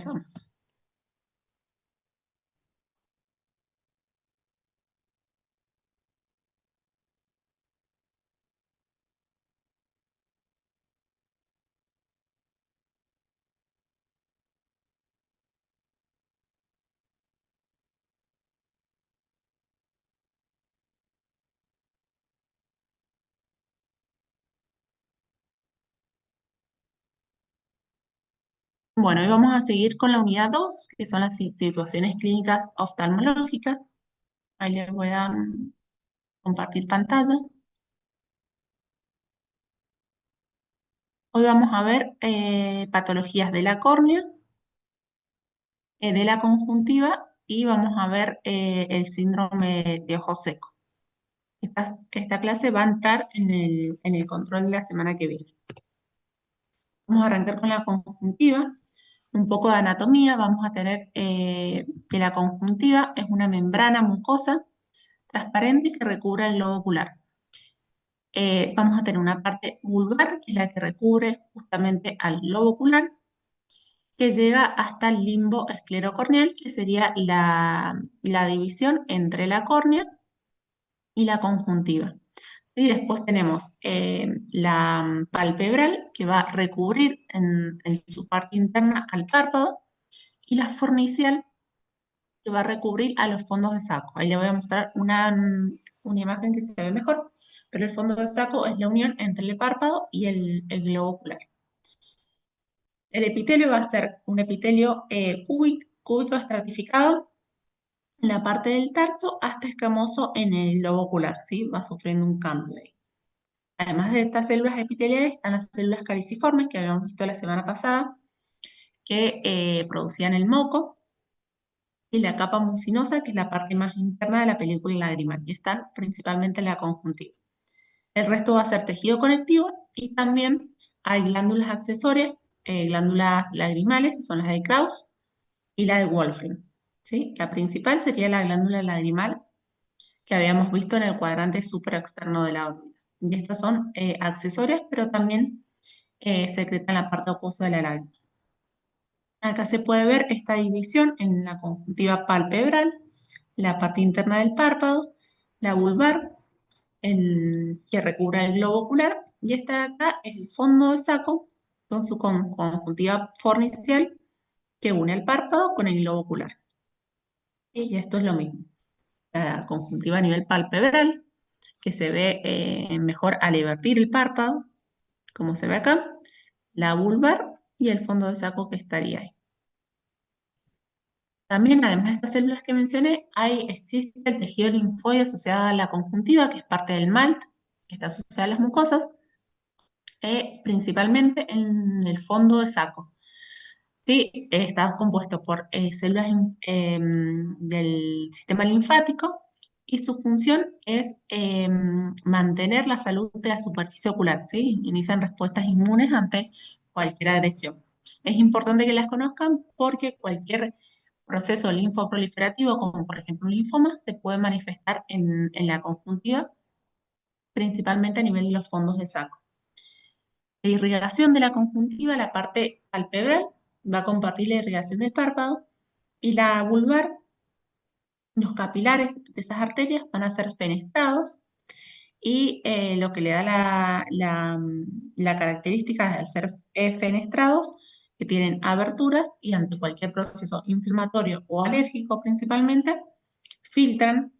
empezamos. Bueno, hoy vamos a seguir con la unidad 2, que son las situaciones clínicas oftalmológicas. Ahí les voy a compartir pantalla. Hoy vamos a ver patologías de la córnea, de la conjuntiva y vamos a ver el síndrome de ojo seco. Esta clase va a entrar en el control de la semana que viene. Vamos a arrancar con la conjuntiva. Un poco de anatomía. Vamos a tener que la conjuntiva es una membrana mucosa transparente que recubre el globo ocular. Vamos a tener una parte vulvar, que es la que recubre justamente al globo ocular, que llega hasta el limbo esclerocorneal, que sería la división entre la córnea y la conjuntiva. Y después tenemos la palpebral, que va a recubrir en su parte interna al párpado, y la fornicial, que va a recubrir a los fondos de saco. Ahí le voy a mostrar una imagen que se ve mejor, pero el fondo de saco es la unión entre el párpado y el globo ocular. El epitelio va a ser un epitelio cúbico estratificado en la parte del tarso hasta escamoso en el globo ocular, ¿sí? Va sufriendo un cambio ahí. Además de estas células epiteliales, están las células caliciformes que habíamos visto la semana pasada, que producían el moco, y la capa mucinosa, que es la parte más interna de la película lagrimal, y están principalmente en la conjuntiva. El resto va a ser tejido conectivo y también hay glándulas accesorias, glándulas lagrimales, que son las de Krauss y la de Wolfram, ¿sí? La principal sería la glándula lagrimal que habíamos visto en el cuadrante supraexterno de la órbita. Y estas son accesorias, pero también secretan la parte acuosa de la lágrima. Acá se puede ver esta división en la conjuntiva palpebral, la parte interna del párpado, la vulvar, que recubre el globo ocular, y esta de acá es el fondo de saco con su conjuntiva fornicial que une el párpado con el globo ocular. Y esto es lo mismo. La conjuntiva a nivel palpebral, que se ve mejor al invertir el párpado, como se ve acá, la vulvar y el fondo de saco que estaría ahí. También, además de estas células que mencioné, existe el tejido linfoide asociado a la conjuntiva, que es parte del MALT, que está asociado a las mucosas, principalmente en el fondo de saco. Sí, está compuesto por células del sistema linfático y su función es mantener la salud de la superficie ocular, ¿sí? Inician respuestas inmunes ante cualquier agresión. Es importante que las conozcan porque cualquier proceso linfoproliferativo, como por ejemplo un linfoma, se puede manifestar en la conjuntiva, principalmente a nivel de los fondos de saco. La irrigación de la conjuntiva, la parte palpebral, va a compartir la irrigación del párpado, y la vulvar, los capilares de esas arterias van a ser fenestrados, y lo que le da la característica de ser fenestrados, que tienen aberturas y ante cualquier proceso inflamatorio o alérgico principalmente, filtran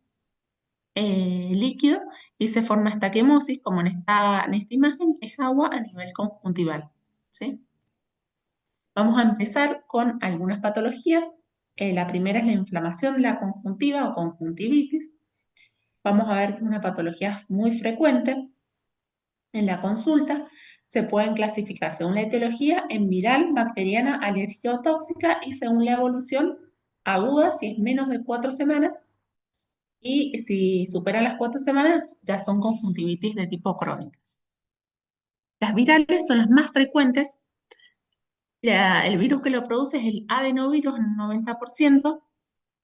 líquido y se forma esta quemosis, como en esta imagen, que es agua a nivel conjuntival, ¿sí? Vamos a empezar con algunas patologías. La primera es la inflamación de la conjuntiva o conjuntivitis. Vamos a ver que es una patología muy frecuente en la consulta. Se pueden clasificar según la etiología en viral, bacteriana, alérgica o tóxica, y según la evolución aguda, si es menos de 4 semanas, y si superan las 4 semanas ya son conjuntivitis de tipo crónicas. Las virales son las más frecuentes. El virus que lo produce es el adenovirus en un 90%.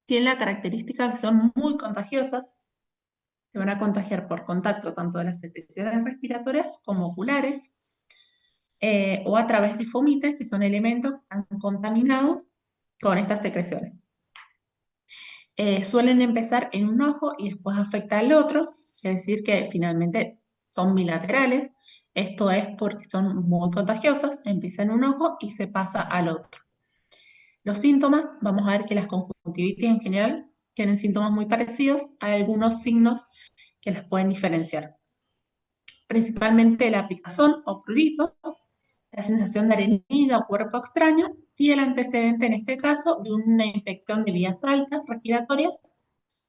Tiene la característica que son muy contagiosas. Se van a contagiar por contacto tanto de las secreciones respiratorias como oculares, o a través de fomites, que son elementos que están contaminados con estas secreciones. Suelen empezar en un ojo y después afecta al otro, es decir, que finalmente son bilaterales. Esto es porque son muy contagiosas, empieza en un ojo y se pasa al otro. Los síntomas, vamos a ver que las conjuntivitis en general tienen síntomas muy parecidos, hay algunos signos que las pueden diferenciar. Principalmente la picazón o prurito, la sensación de arenilla o cuerpo extraño y el antecedente en este caso de una infección de vías altas respiratorias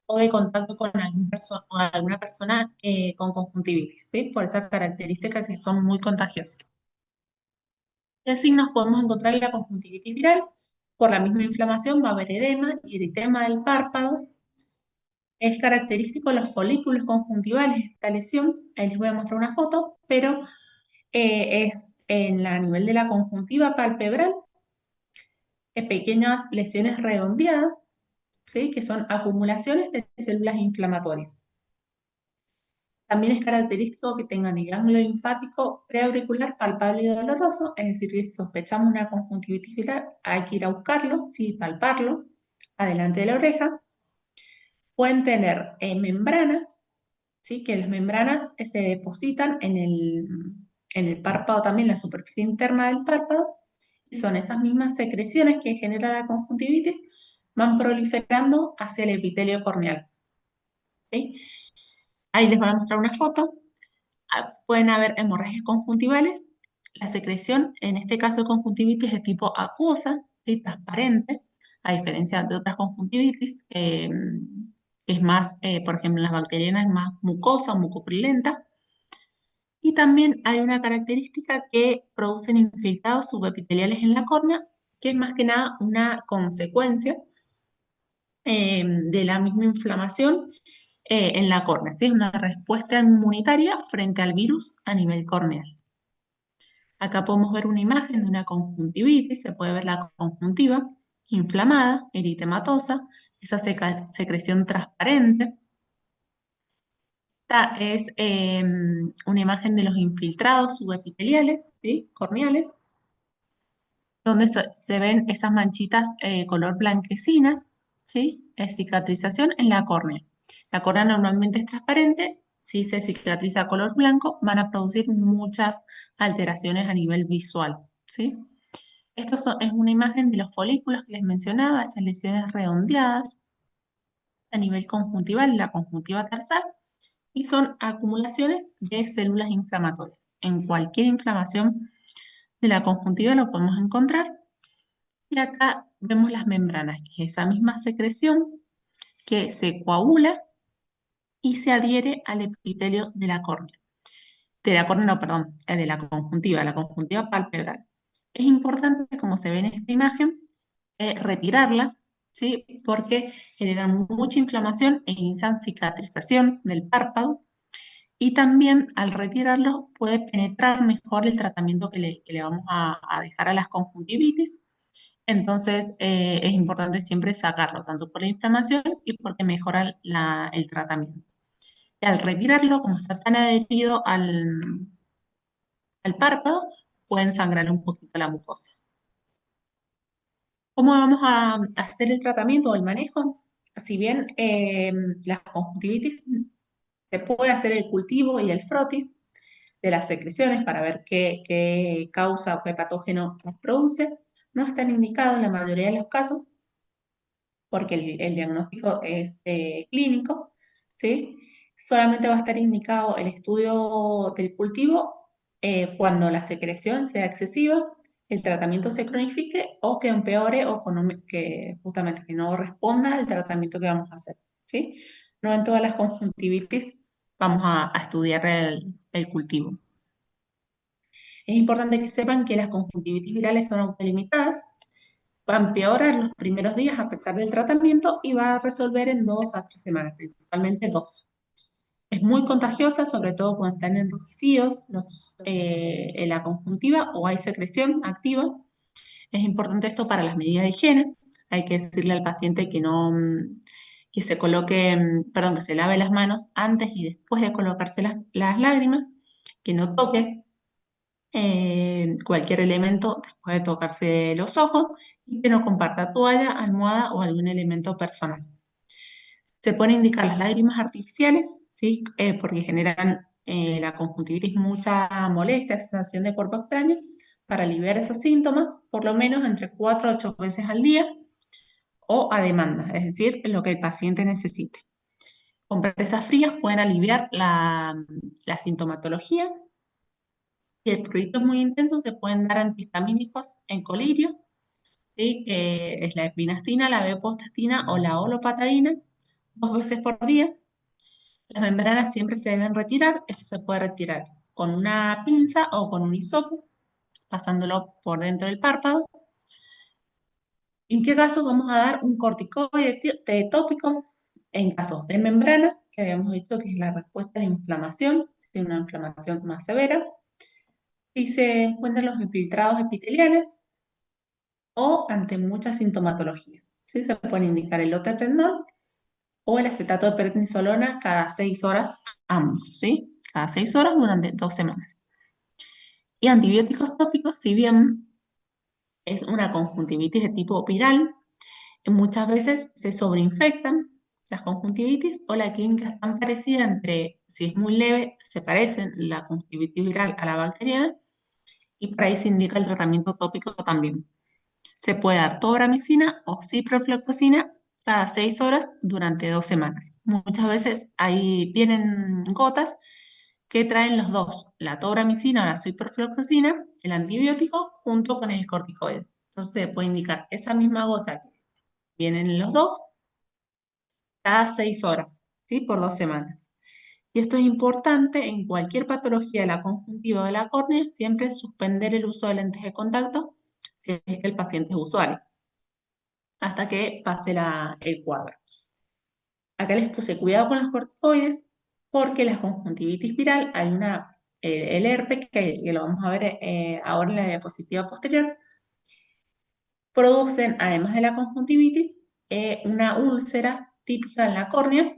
o de contacto con alguna persona con conjuntivitis, ¿sí? Por esa característica que son muy contagiosas. ¿Qué signos podemos encontrar en la conjuntivitis viral? Por la misma inflamación va a haber edema y eritema del párpado. Es característico de los folículos conjuntivales esta lesión. Ahí les voy a mostrar una foto, pero es a nivel de la conjuntiva palpebral, pequeñas lesiones redondeadas, ¿sí? Que son acumulaciones de células inflamatorias. También es característico que tengan el ganglio linfático preauricular palpable y doloroso, es decir, que si sospechamos una conjuntivitis viral, hay que ir a buscarlo, ¿sí? Palparlo, adelante de la oreja. Pueden tener membranas, ¿sí? Que las membranas se depositan en el párpado también, la superficie interna del párpado, y son esas mismas secreciones que genera la conjuntivitis, van proliferando hacia el epitelio corneal, ¿sí? Ahí les voy a mostrar una foto. Pueden haber hemorragias conjuntivales. La secreción, en este caso de conjuntivitis, es de tipo acuosa, ¿sí? Transparente, a diferencia de otras conjuntivitis, que es más, por ejemplo, las bacterianas es más mucosa o mucoprilenta. Y también hay una característica que producen infiltrados subepiteliales en la córnea, que es más que nada una consecuencia de la misma inflamación en la córnea, ¿sí? Es una respuesta inmunitaria frente al virus a nivel corneal. Acá podemos ver una imagen de una conjuntivitis, se puede ver la conjuntiva inflamada, eritematosa, esa secreción transparente. Esta es una imagen de los infiltrados subepiteliales, ¿sí? Corneales, donde se ven esas manchitas color blanquecinas, ¿sí? Es cicatrización en la córnea. La córnea normalmente es transparente, si se cicatriza a color blanco, van a producir muchas alteraciones a nivel visual, ¿sí? Es una imagen de los folículos que les mencionaba, esas lesiones redondeadas a nivel conjuntival, la conjuntiva tarsal, y son acumulaciones de células inflamatorias. En cualquier inflamación de la conjuntiva lo podemos encontrar. Y acá vemos las membranas, que es esa misma secreción que se coagula y se adhiere al epitelio de la córnea. De la córnea, no, perdón, de la conjuntiva palpebral. Es importante, como se ve en esta imagen, retirarlas, ¿sí? Porque generan mucha inflamación e inician cicatrización del párpado. Y también al retirarlos puede penetrar mejor el tratamiento que le vamos a dejar a las conjuntivitis. Entonces es importante siempre sacarlo, tanto por la inflamación y porque mejora el tratamiento. Y al retirarlo, como está tan adherido al párpado, pueden sangrar un poquito la mucosa. ¿Cómo vamos a hacer el tratamiento o el manejo? Si bien la conjuntivitis se puede hacer el cultivo y el frotis de las secreciones para ver qué causa o qué patógeno las produce, no están indicados en la mayoría de los casos porque el diagnóstico es clínico, ¿sí? Solamente va a estar indicado el estudio del cultivo cuando la secreción sea excesiva, el tratamiento se cronifique o que empeore o que justamente que no responda al tratamiento que vamos a hacer, ¿sí? No en todas las conjuntivitis vamos a estudiar el cultivo. Es importante que sepan que las conjuntivitis virales son autolimitadas, va a empeorar los primeros días a pesar del tratamiento y va a resolver en 2 a 3 semanas, principalmente 2. Es muy contagiosa, sobre todo cuando están enrojecidos en la conjuntiva o hay secreción activa. Es importante esto para las medidas de higiene. Hay que decirle al paciente que no, que se coloque, perdón, que se lave las manos antes y después de colocarse las lágrimas, que no toque cualquier elemento después de tocarse los ojos y que no comparta toalla, almohada o algún elemento personal. Se pueden indicar las lágrimas artificiales, ¿sí? Porque generan la conjuntivitis mucha molestia, sensación de cuerpo extraño. Para aliviar esos síntomas, por lo menos entre 4 a 8 veces al día o a demanda, es decir, lo que el paciente necesite. Compresas frías pueden aliviar la sintomatología. Si el prurito es muy intenso, se pueden dar antihistamínicos en colirio, ¿sí? Que es la epinastina, la bepostatina o la olopatadina, 2 veces por día. Las membranas siempre se deben retirar, eso se puede retirar con una pinza o con un hisopo, pasándolo por dentro del párpado. ¿En qué casos vamos a dar un corticoide tópico? En casos de membrana, que habíamos dicho que es la respuesta a la inflamación, si una inflamación más severa. Si se encuentran los infiltrados epiteliales o ante mucha sintomatología. ¿Sí? Se puede indicar el loteprednol o el acetato de prednisolona cada 6 horas, ambos, ¿sí? Cada 6 horas durante 2 semanas. Y antibióticos tópicos, si bien es una conjuntivitis de tipo viral, muchas veces se sobreinfectan las conjuntivitis o la clínica es tan parecida entre, si es muy leve, se parecen la conjuntivitis viral a la bacteriana y por ahí se indica el tratamiento tópico también. Se puede dar tobramicina o ciprofloxacina cada 6 horas durante 2 semanas. Muchas veces ahí vienen gotas que traen los dos, la tobramicina o la ciprofloxacina, el antibiótico, junto con el corticoide. Entonces se puede indicar esa misma gota que vienen los dos cada 6 horas, ¿sí? Por 2 semanas. Y esto es importante en cualquier patología de la conjuntiva o de la córnea, siempre suspender el uso de lentes de contacto si es que el paciente es usuario, hasta que pase el cuadro. Acá les puse cuidado con los corticoides porque la conjuntivitis viral, hay el herpes, que lo vamos a ver ahora en la diapositiva posterior, producen, además de la conjuntivitis, una úlcera típica en la córnea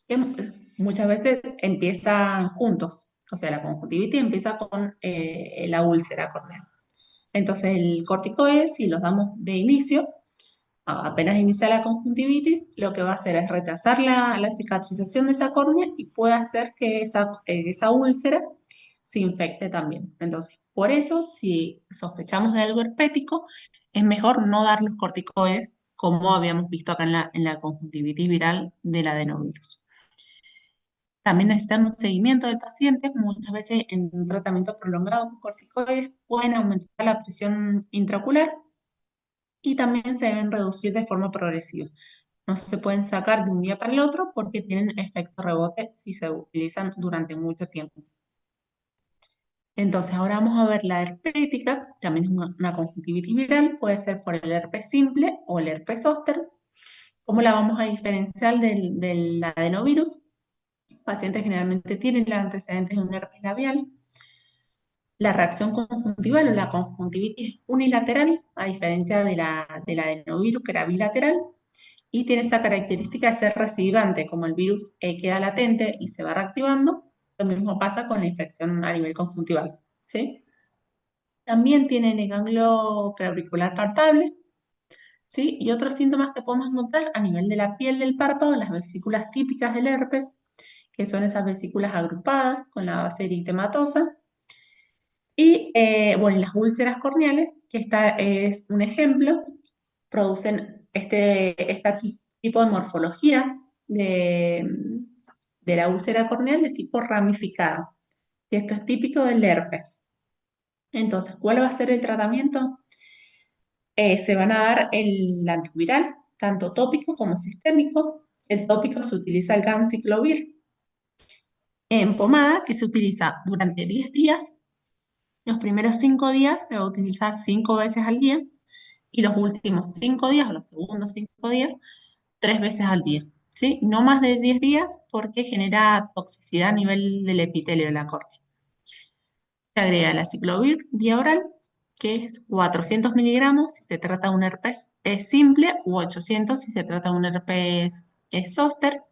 que muchas veces empiezan juntos. O sea, la conjuntivitis empieza con la úlcera corneal. Entonces, el corticoide, si los damos de inicio, apenas inicia la conjuntivitis, lo que va a hacer es retrasar la cicatrización de esa córnea y puede hacer que esa úlcera se infecte también. Entonces, por eso, si sospechamos de algo herpético, es mejor no dar los corticoides como habíamos visto acá en la conjuntivitis viral del adenovirus. También necesitan un seguimiento del paciente. Muchas veces en un tratamiento prolongado con corticoides pueden aumentar la presión intraocular y también se deben reducir de forma progresiva. No se pueden sacar de un día para el otro porque tienen efecto rebote si se utilizan durante mucho tiempo. Entonces, ahora vamos a ver la herpética, también es una conjuntivitis viral, puede ser por el herpes simple o el herpes zóster. ¿Cómo la vamos a diferenciar del adenovirus? Pacientes generalmente tienen los antecedentes de un herpes labial. La reacción conjuntival o la conjuntivitis unilateral, a diferencia del adenovirus que era bilateral, y tiene esa característica de ser recidivante, como el virus queda latente y se va reactivando, lo mismo pasa con la infección a nivel conjuntival, ¿sí? También tienen el ganglio preauricular palpable, ¿sí? Y otros síntomas que podemos notar a nivel de la piel del párpado, las vesículas típicas del herpes, que son esas vesículas agrupadas con la base eritematosa. Y bueno, y las úlceras corneales, que esta es un ejemplo, producen este tipo de morfología de la úlcera corneal de tipo ramificada. Y esto es típico del herpes. Entonces, ¿cuál va a ser el tratamiento? Se van a dar el antiviral, tanto tópico como sistémico. El tópico se utiliza el ganciclovir en pomada, que se utiliza durante 10 días. Los primeros 5 días se va a utilizar 5 veces al día y los últimos 5 días o los segundos 5 días 3 veces al día. ¿Sí? No más de 10 días porque genera toxicidad a nivel del epitelio de la córnea. Se agrega la ciclovir vía oral, que es 400 miligramos si se trata de un herpes simple u 800 si se trata de un herpes zóster.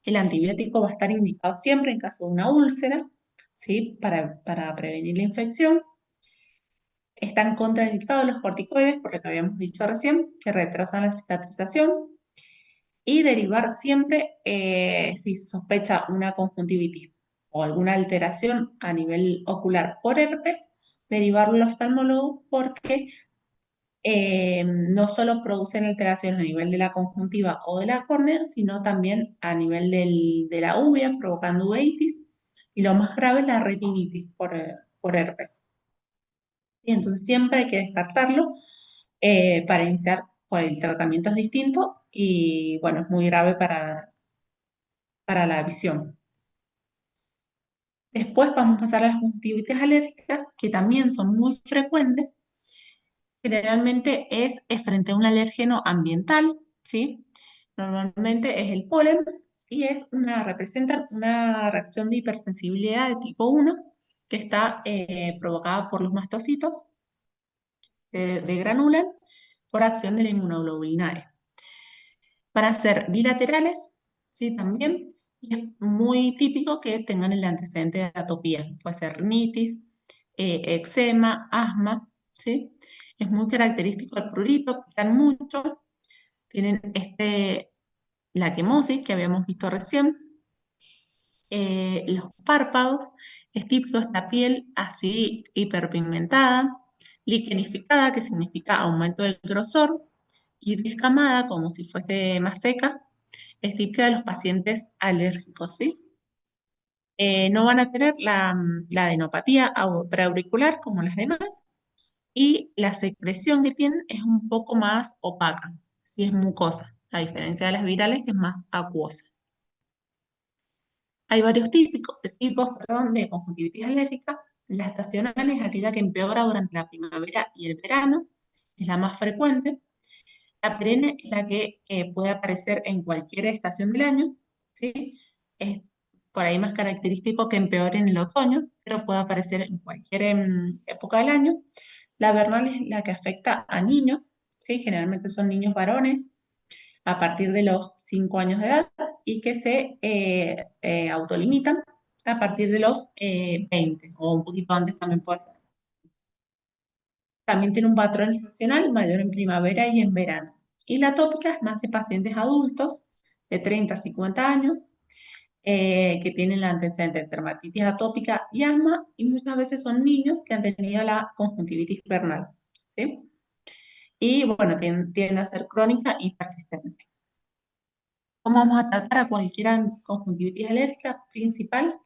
El antibiótico va a estar indicado siempre en caso de una úlcera, ¿sí? Para prevenir la infección. Están contraindicados los corticoides, por lo que habíamos dicho recién, que retrasan la cicatrización. Y derivar siempre, si se sospecha una conjuntivitis o alguna alteración a nivel ocular por herpes, derivarlo al oftalmólogo porque no solo producen alteraciones a nivel de la conjuntiva o de la córnea, sino también a nivel de la uvea, provocando uveitis, y lo más grave es la retinitis por herpes. Y entonces siempre hay que descartarlo para iniciar, pues el tratamiento es distinto y bueno, es muy grave para la visión. Después vamos a pasar a las conjuntivitis alérgicas, que también son muy frecuentes. Generalmente es frente a un alérgeno ambiental, ¿sí? Normalmente es el polen y representa una reacción de hipersensibilidad de tipo 1 que está provocada por los mastocitos de granulan por acción de la inmunoglobulina E. Para ser bilaterales, sí, también, y es muy típico que tengan el antecedente de atopía. Puede ser rinitis, eczema, asma, ¿sí? Es muy característico el prurito, pican mucho, tienen la quemosis que habíamos visto recién, los párpados, es típico esta piel así hiperpigmentada, liquenificada, que significa aumento del grosor, y descamada, como si fuese más seca, es típica de los pacientes alérgicos, ¿sí? No van a tener la adenopatía preauricular como las demás y la secreción que tienen es un poco más opaca, sí es mucosa, a diferencia de las virales que es más acuosa. Hay varios tipos, perdón, de conjuntivitis alérgica. La estacional es aquella que empeora durante la primavera y el verano, es la más frecuente. La perenne es la que puede aparecer en cualquier estación del año, ¿sí? Es por ahí más característico que empeore en el otoño, pero puede aparecer en cualquier época del año. La vernal es la que afecta a niños, ¿sí? Generalmente son niños varones a partir de los 5 años de edad y que se autolimitan a partir de los 20 o un poquito antes también puede ser. También tiene un patrón estacional mayor en primavera y en verano. Y la atópica es más de pacientes adultos de 30 a 50 años que tienen la antecedente de dermatitis atópica y asma y muchas veces son niños que han tenido la conjuntivitis vernal, ¿sí? Y bueno, tiende a ser crónica y persistente. ¿Cómo vamos a tratar a cualquier conjuntivitis alérgica principal?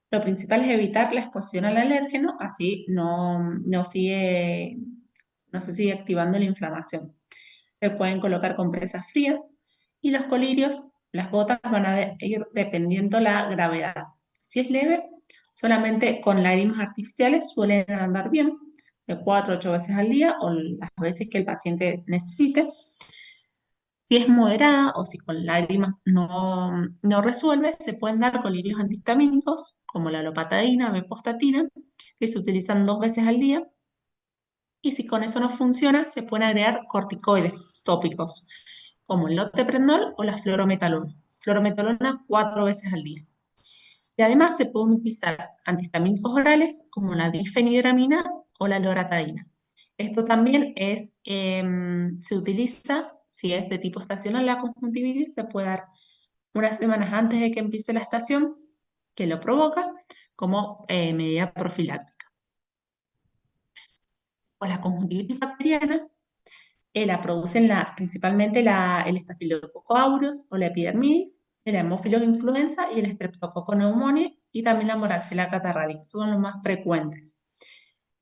Lo principal es evitar la exposición al alérgeno, así no se sigue activando la inflamación. Se pueden colocar compresas frías y los colirios, las gotas van a ir dependiendo la gravedad. Si es leve, solamente con lágrimas artificiales suelen andar bien, de 4 a 8 veces al día o las veces que el paciente necesite. Si es moderada o si con lágrimas no resuelve, se pueden dar colirios antihistamínicos como la lopatadina, bepostatina, que se utilizan 2 veces al día. Y si con eso no funciona, se pueden agregar corticoides tópicos, como el loteprendol o la fluorometalona. Fluorometalona 4 veces al día. Y además se pueden utilizar antihistamínicos orales como la difenidramina o la loratadina. Esto también se utiliza, si es de tipo estacional la conjuntivitis, se puede dar unas semanas antes de que empiece la estación que lo provoca como medida profiláctica. O la conjuntivitis bacteriana la producen principalmente el Staphylococcus aureus o la epidermidis, el Haemophilus influenza y el Streptococcus pneumoniae y también la Moraxella catarrhalis, son los más frecuentes.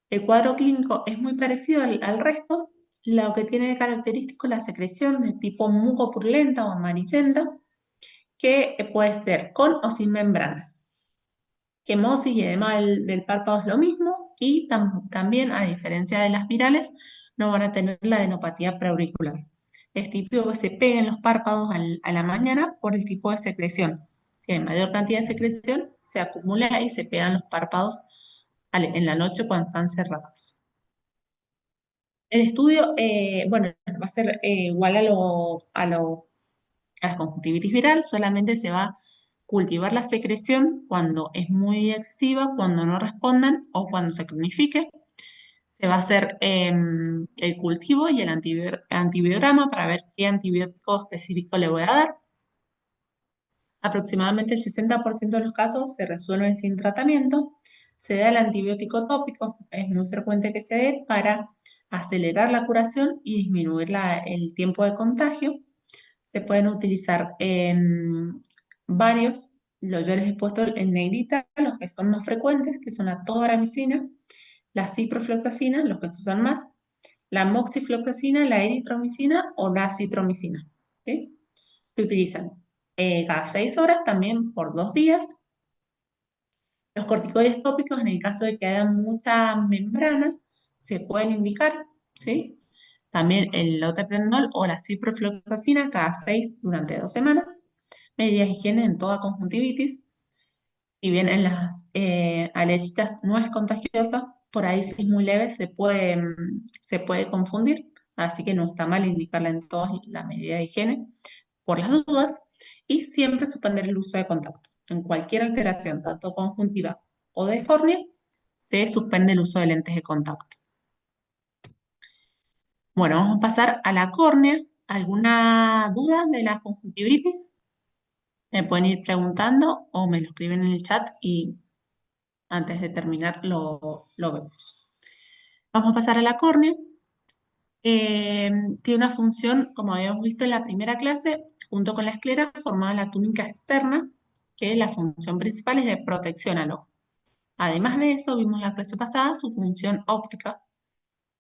El cuadro clínico es muy parecido al resto, lo que tiene de característico la secreción de tipo mucopurulenta o amarillenta, que puede ser con o sin membranas. Quemosis y edema del párpado es lo mismo y también, a diferencia de las virales, no van a tener la adenopatía preauricular. Es típico que se peguen los párpados a la mañana por el tipo de secreción. Si hay mayor cantidad de secreción, se acumula y se pegan los párpados en la noche cuando están cerrados. El estudio, bueno, va a ser igual a la conjuntivitis viral, solamente se va cultivar la secreción cuando es muy excesiva, cuando no respondan o cuando se cronifique. Se va a hacer el cultivo y el antibiograma para ver qué antibiótico específico le voy a dar. Aproximadamente el 60% de los casos se resuelven sin tratamiento. Se da el antibiótico tópico, es muy frecuente que se dé para acelerar la curación y disminuir el tiempo de contagio. Se pueden utilizar varios, yo les he puesto en negrita los que son más frecuentes, que son la tobramicina, la ciprofloxacina, los que se usan más, la moxifloxacina, la eritromicina o la citromicina. ¿Sí? Se utilizan cada 6 horas, también por 2 días. Los corticoides tópicos, en el caso de que haya mucha membrana, se pueden indicar, ¿sí? También el loteprednol o la ciprofloxacina cada 6 durante 2 semanas. Medidas de higiene en toda conjuntivitis. Si bien en las alérgicas no es contagiosa, por ahí si es muy leve se puede confundir, así que no está mal indicarla en todas las medidas de higiene por las dudas y siempre suspender el uso de contacto. En cualquier alteración, tanto conjuntiva o de córnea, se suspende el uso de lentes de contacto. Bueno, vamos a pasar a la córnea. ¿Alguna duda de la conjuntivitis? Me pueden ir preguntando o me lo escriben en el chat y antes de terminar lo vemos. Vamos a pasar a la córnea. Tiene una función, como habíamos visto en la primera clase, junto con la esclera, formada la túnica externa, que la función principal es de protección al ojo. Además de eso, vimos la clase pasada su función óptica,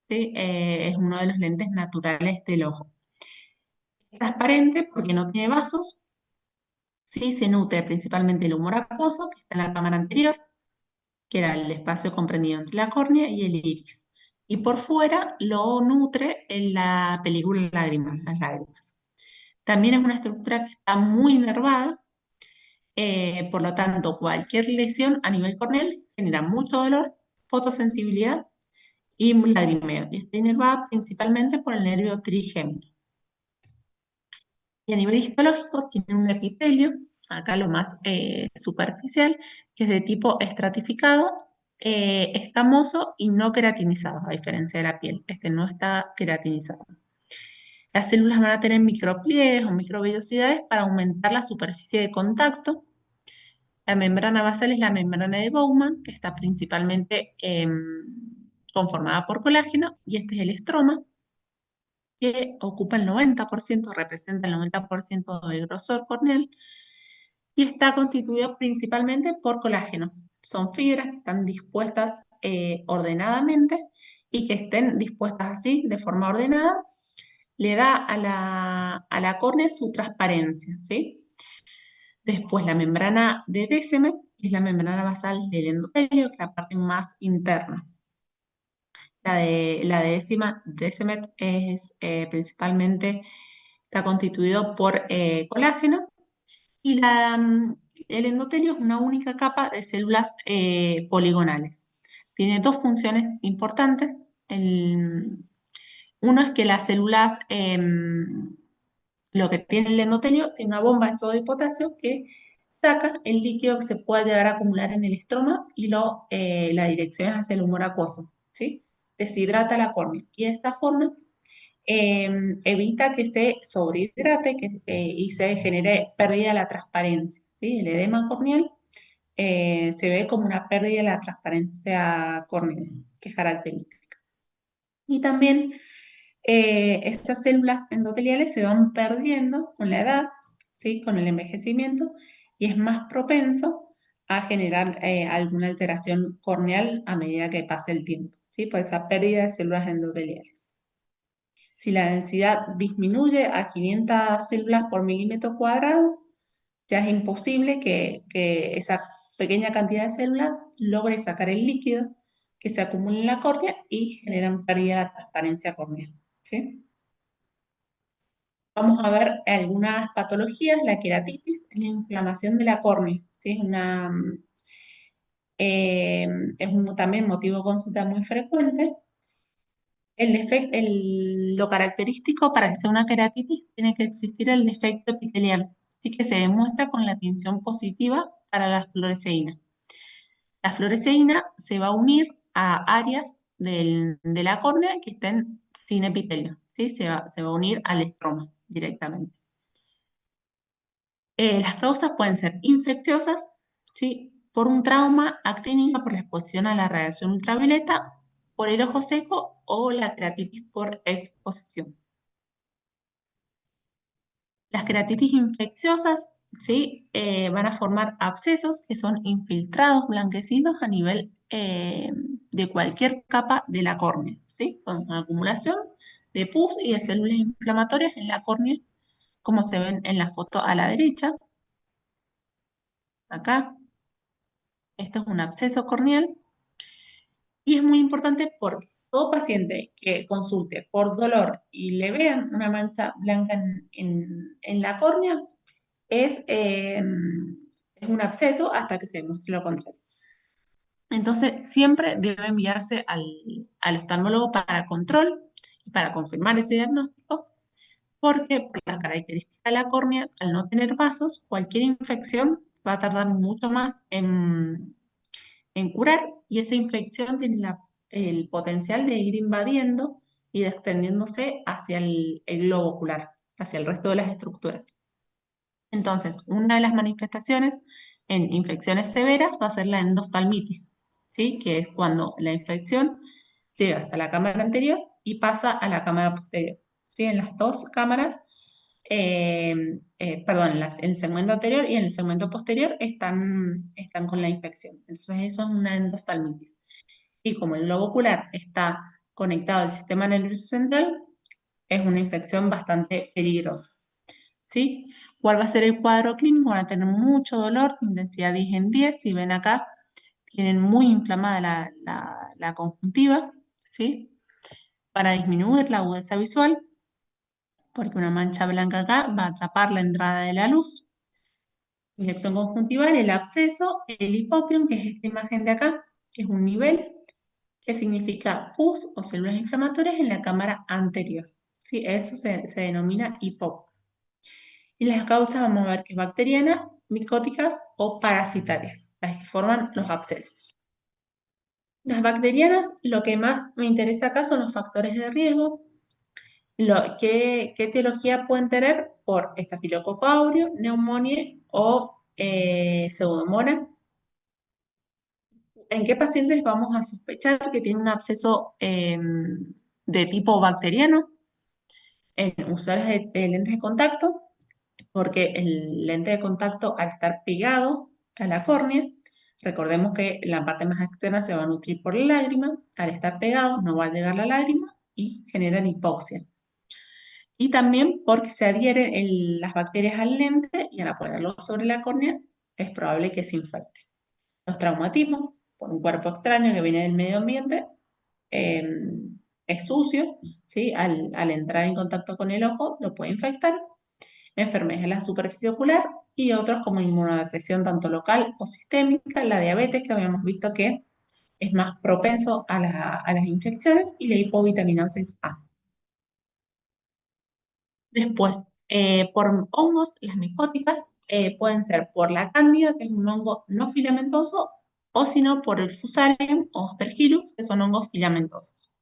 ¿sí? Es uno de los lentes naturales del ojo. Es transparente porque no tiene vasos, ¿sí? Se nutre principalmente del humor acuoso, que está en la cámara anterior, que era el espacio comprendido entre la córnea y el iris. Y por fuera lo nutre en la película lágrimas, las lágrimas. También es una estructura que está muy inervada, por lo tanto, cualquier lesión a nivel corneal genera mucho dolor, fotosensibilidad y lagrimeo. Y está inervada principalmente por el nervio trigémino. Y a nivel histológico tiene un epitelio, acá lo más superficial, que es de tipo estratificado, escamoso y no queratinizado, a diferencia de la piel. Este no está queratinizado. Las células van a tener micropliegues o microvellosidades para aumentar la superficie de contacto. La membrana basal es la membrana de Bowman, que está principalmente conformada por colágeno, y este es el estroma, que ocupa el 90%, representa el 90% del grosor corneal, y está constituido principalmente por colágeno. Son fibras que están dispuestas ordenadamente y que estén dispuestas así, de forma ordenada, le da a la córnea su transparencia, ¿sí? Después la membrana de Descemet es la membrana basal del endotelio, que es la parte más interna. Descemet es principalmente, está constituido por colágeno y el endotelio es una única capa de células poligonales. Tiene dos funciones importantes. Uno es que las células, lo que tiene el endotelio, tiene una bomba de sodio y potasio que saca el líquido que se pueda llegar a acumular en el estroma y la dirección es hacia el humor acuoso, ¿sí? Deshidrata la córnea y de esta forma evita que se sobrehidrate y se genere pérdida de la transparencia, ¿sí? El edema corneal se ve como una pérdida de la transparencia corneal, que es característica. Y también estas células endoteliales se van perdiendo con la edad, ¿sí? Con el envejecimiento, y es más propenso a generar alguna alteración corneal a medida que pase el tiempo, ¿sí? Por esa pérdida de células endoteliales. Si la densidad disminuye a 500 células por milímetro cuadrado, ya es imposible que esa pequeña cantidad de células logre sacar el líquido que se acumula en la córnea y generan pérdida de la transparencia corneal, ¿sí? Vamos a ver algunas patologías. La queratitis es la inflamación de la córnea, ¿sí? Eh, también motivo de consulta muy frecuente. Lo característico para que sea una queratitis tiene que existir el defecto epitelial, Así que se demuestra con la tinción positiva para la fluoresceína. La fluoresceína se va a unir a áreas de la córnea que estén sin epitelio, ¿sí? Se va a unir al estroma directamente. Las causas pueden ser infecciosas, ¿sí? Por un trauma actínico por la exposición a la radiación ultravioleta, por el ojo seco o la queratitis por exposición. Las queratitis infecciosas, ¿sí? Van a formar abscesos que son infiltrados blanquecinos a nivel de cualquier capa de la córnea, ¿sí? Son una acumulación de pus y de células inflamatorias en la córnea, como se ven en la foto a la derecha. Acá, esto es un absceso corneal y es muy importante porque todo paciente que consulte por dolor y le vean una mancha blanca en la córnea, es un absceso hasta que se demuestre lo contrario. Entonces, siempre debe enviarse al oftalmólogo para control y para confirmar ese diagnóstico, porque por las características de la córnea, al no tener vasos, cualquier infección va a tardar mucho más en curar y esa infección tiene el potencial de ir invadiendo y de extendiéndose hacia el globo ocular, hacia el resto de las estructuras. Entonces, una de las manifestaciones en infecciones severas va a ser la endoftalmitis, ¿sí? Que es cuando la infección llega hasta la cámara anterior y pasa a la cámara posterior, ¿sí? En las dos cámaras, perdón, en el segmento anterior y en el segmento posterior están con la infección. Entonces, eso es una endoftalmitis. Y como el globo ocular está conectado al sistema nervioso central, es una infección bastante peligrosa. ¿Sí? ¿Cuál va a ser el cuadro clínico? Van a tener mucho dolor, intensidad 10 en 10. Si ven acá, tienen muy inflamada la conjuntiva, ¿sí? Para disminuir la agudeza visual, porque una mancha blanca acá va a tapar la entrada de la luz. Inyección conjuntival, el absceso, el hipopion, que es esta imagen de acá, que es un nivel que significa pus o células inflamatorias en la cámara anterior. ¿Sí? Eso se denomina hipopion. Y las causas vamos a ver que es bacteriana, micóticas o parasitarias, las que forman los abscesos. Las bacterianas, lo que más me interesa acá son los factores de riesgo, qué etiología pueden tener por estafilococo aureus, neumonía o pseudomonas. ¿En qué pacientes vamos a sospechar que tienen un absceso de tipo bacteriano? En usuarios de lentes de contacto, porque el lente de contacto al estar pegado a la córnea, recordemos que la parte más externa se va a nutrir por la lágrima, al estar pegado no va a llegar la lágrima y generan hipoxia. Y también porque se adhieren las bacterias al lente y al apoyarlo sobre la córnea es probable que se infecte. Los traumatismos por un cuerpo extraño que viene del medio ambiente eh, es sucio, ¿sí? Al entrar en contacto con el ojo lo puede infectar, enfermedades de la superficie ocular y otros como inmunodepresión tanto local o sistémica, la diabetes que habíamos visto que es más propenso a las infecciones y la hipovitaminosis A. Después, por hongos, las micóticas pueden ser por la cándida, que es un hongo no filamentoso, o si no por el fusarium o aspergillus, que son hongos filamentosos.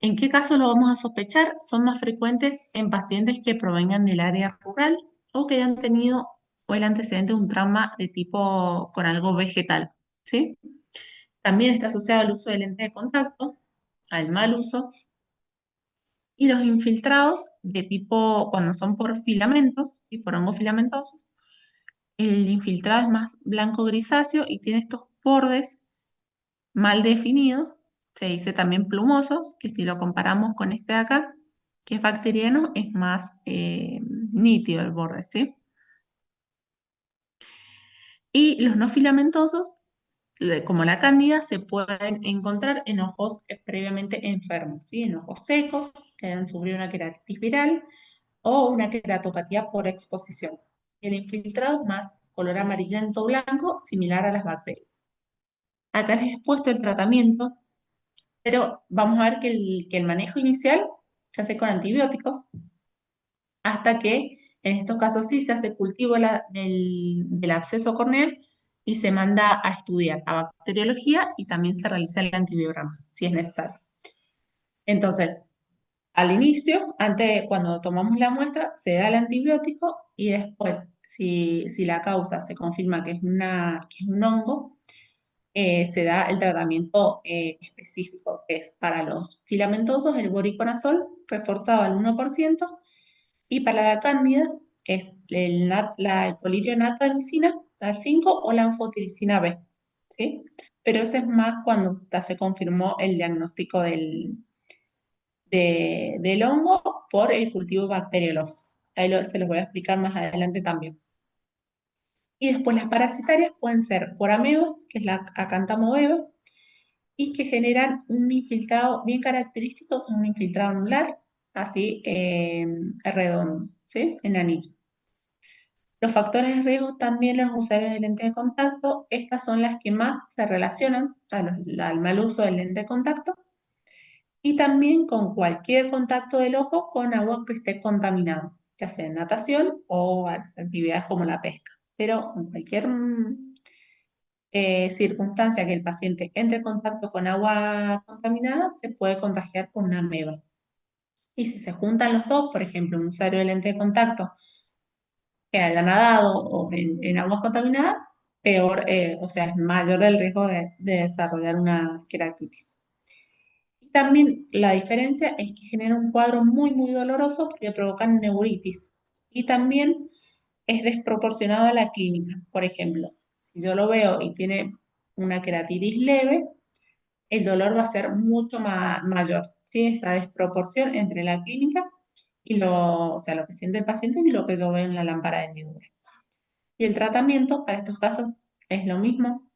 ¿En qué caso lo vamos a sospechar? Son más frecuentes en pacientes que provengan del área rural o que hayan tenido o el antecedente de un trauma de tipo con algo vegetal, ¿sí? También está asociado al uso de lentes de contacto, al mal uso, y los infiltrados de tipo, cuando son por filamentos, ¿sí? Por hongos filamentosos, el infiltrado es más blanco grisáceo y tiene estos bordes mal definidos, se dice también plumosos, que si lo comparamos con este de acá, que es bacteriano, es más nítido el borde, ¿sí? Y los no filamentosos, como la cándida, se pueden encontrar en ojos previamente enfermos, ¿sí? En ojos secos, que han sufrido una queratitis viral o una queratopatía por exposición. El infiltrado es más color amarillento blanco, similar a las bacterias. Acá les he puesto el tratamiento, pero vamos a ver que el manejo inicial se hace con antibióticos hasta que En estos casos sí se hace cultivo del absceso corneal y se manda a estudiar a bacteriología y también se realiza el antibiograma, si es necesario. Entonces, al inicio, antes, cuando tomamos la muestra, se da el antibiótico y después, si la causa se confirma que es un hongo, se da el tratamiento específico, que es para los filamentosos, el voriconazol reforzado al 1%, y para la cándida es el colirio natamicina al 5 o la anfotericina B, ¿sí? Pero eso es más cuando ya se confirmó el diagnóstico del hongo por el cultivo bacteriológico. Ahí se los voy a explicar más adelante también. Y después las parasitarias pueden ser por amebas, que es la Acanthamoeba, y que generan un infiltrado bien característico, un infiltrado anular, así redondo, ¿sí? En anillo. Los factores de riesgo también los usuarios de lente de contacto, estas son las que más se relacionan al mal uso del lente de contacto y también con cualquier contacto del ojo con agua que esté contaminado, ya sea en natación o actividades como la pesca. Pero en cualquier circunstancia que el paciente entre en contacto con agua contaminada, se puede contagiar con una ameba. Y si se juntan los dos, por ejemplo, un usuario de lente de contacto que haya nadado o en aguas contaminadas, peor, o sea, es mayor el riesgo de desarrollar una queratitis. Y también la diferencia es que genera un cuadro muy, muy doloroso porque provocan neuritis. Y también es desproporcionado a la clínica. Por ejemplo, si yo lo veo y tiene una queratitis leve, el dolor va a ser mucho mayor. ¿Sí? Esa desproporción entre la clínica y o sea, lo que siente el paciente y lo que yo veo en la lámpara de hendidura. Y el tratamiento para estos casos es lo mismo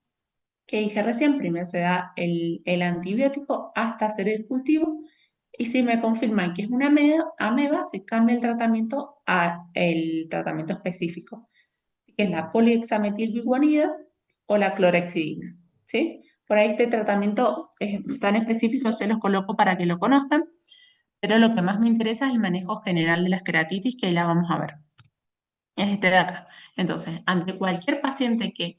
que dije recién. Primero se da el antibiótico hasta hacer el cultivo y si me confirman que es una ameba, se cambia el tratamiento a el tratamiento específico, que es la polihexametilbiguanida o la clorexidina, ¿sí? Por ahí este tratamiento es tan específico, se los coloco para que lo conozcan, pero lo que más me interesa es el manejo general de las queratitis, que ahí la vamos a ver. Es este de acá. Entonces, ante cualquier paciente que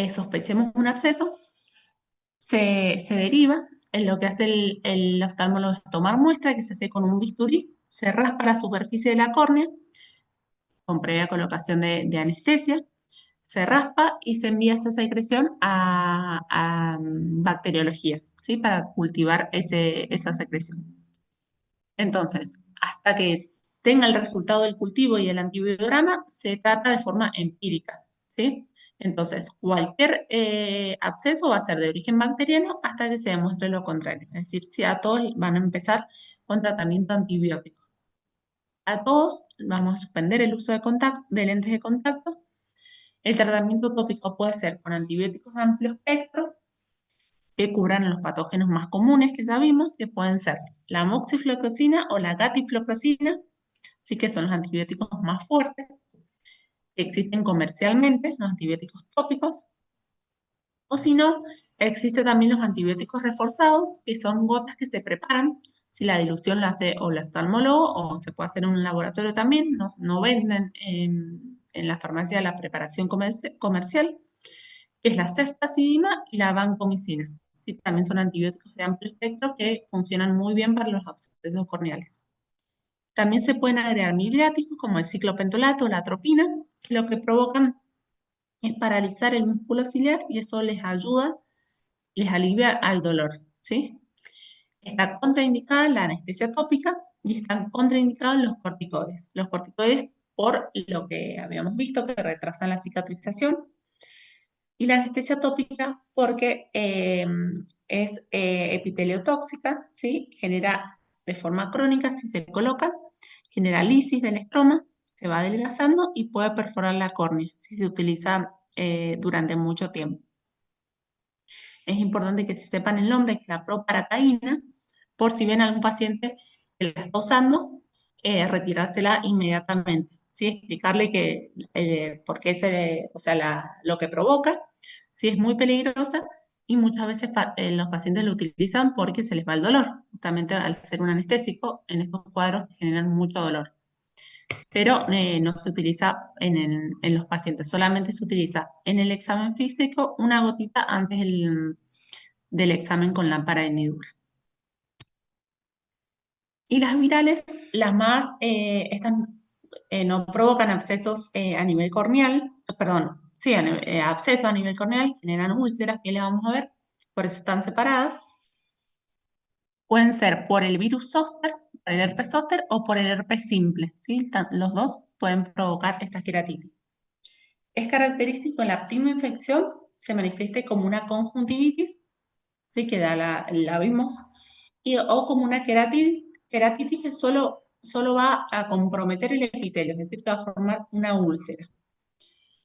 sospechemos un absceso, se deriva. En lo que hace el oftalmólogo es tomar muestra, que se hace con un bisturí, se raspa la superficie de la córnea, con previa colocación de anestesia, se raspa y se envía esa secreción a bacteriología, ¿sí? Para cultivar esa secreción. Entonces, hasta que tenga el resultado del cultivo y el antibiograma, se trata de forma empírica, ¿sí? Entonces, cualquier absceso va a ser de origen bacteriano hasta que se demuestre lo contrario. Es decir, si a todos van a empezar con tratamiento antibiótico. A todos vamos a suspender el uso de lentes de contacto. El tratamiento tópico puede ser con antibióticos de amplio espectro que cubran los patógenos más comunes que ya vimos, que pueden ser la moxifloxacina o la gatifloxacina, sí que son los antibióticos más fuertes que existen comercialmente, los antibióticos tópicos, o si no, existen también los antibióticos reforzados, que son gotas que se preparan, si la dilución la hace o el oftalmólogo o se puede hacer en un laboratorio también, no venden en la farmacia la preparación comercial, que es la ceftazidima y la vancomicina. Sí, también son antibióticos de amplio espectro que funcionan muy bien para los abscesos corneales. También se pueden agregar midriáticos como el ciclopentolato o la atropina, que lo que provocan es paralizar el músculo ciliar y eso les ayuda, les alivia al dolor, ¿sí? Está contraindicada la anestesia tópica y están contraindicados los corticoides. Los corticoides por lo que habíamos visto que retrasan la cicatrización y la anestesia tópica porque es epiteliotóxica, ¿sí? Genera de forma crónica, si se coloca, genera lisis del estroma, se va adelgazando y puede perforar la córnea si se utiliza durante mucho tiempo. Es importante que se sepan el nombre, que es la proparacaína, por si ven algún paciente que la está usando, retirársela inmediatamente. ¿Sí? Explicarle que, por qué o sea, lo que provoca, si es muy peligrosa, y muchas veces los pacientes lo utilizan porque se les va el dolor, justamente al ser un anestésico, en estos cuadros generan mucho dolor. pero no se utiliza en los pacientes, solamente se utiliza en el examen físico una gotita antes del examen con lámpara de hendidura. Y las virales, las más, estas no provocan abscesos a nivel corneal, perdón, sí, abscesos a nivel corneal, generan úlceras, que les vamos a ver, por eso están separadas. Pueden ser por el virus zóster, por el herpes zóster o por el herpes simple, ¿sí? Los dos pueden provocar esta queratitis. Es característico en la prima infección se manifieste como una conjuntivitis, ¿sí? Que la vimos, o como una queratitis que solo va a comprometer el epitelio, es decir, que va a formar una úlcera.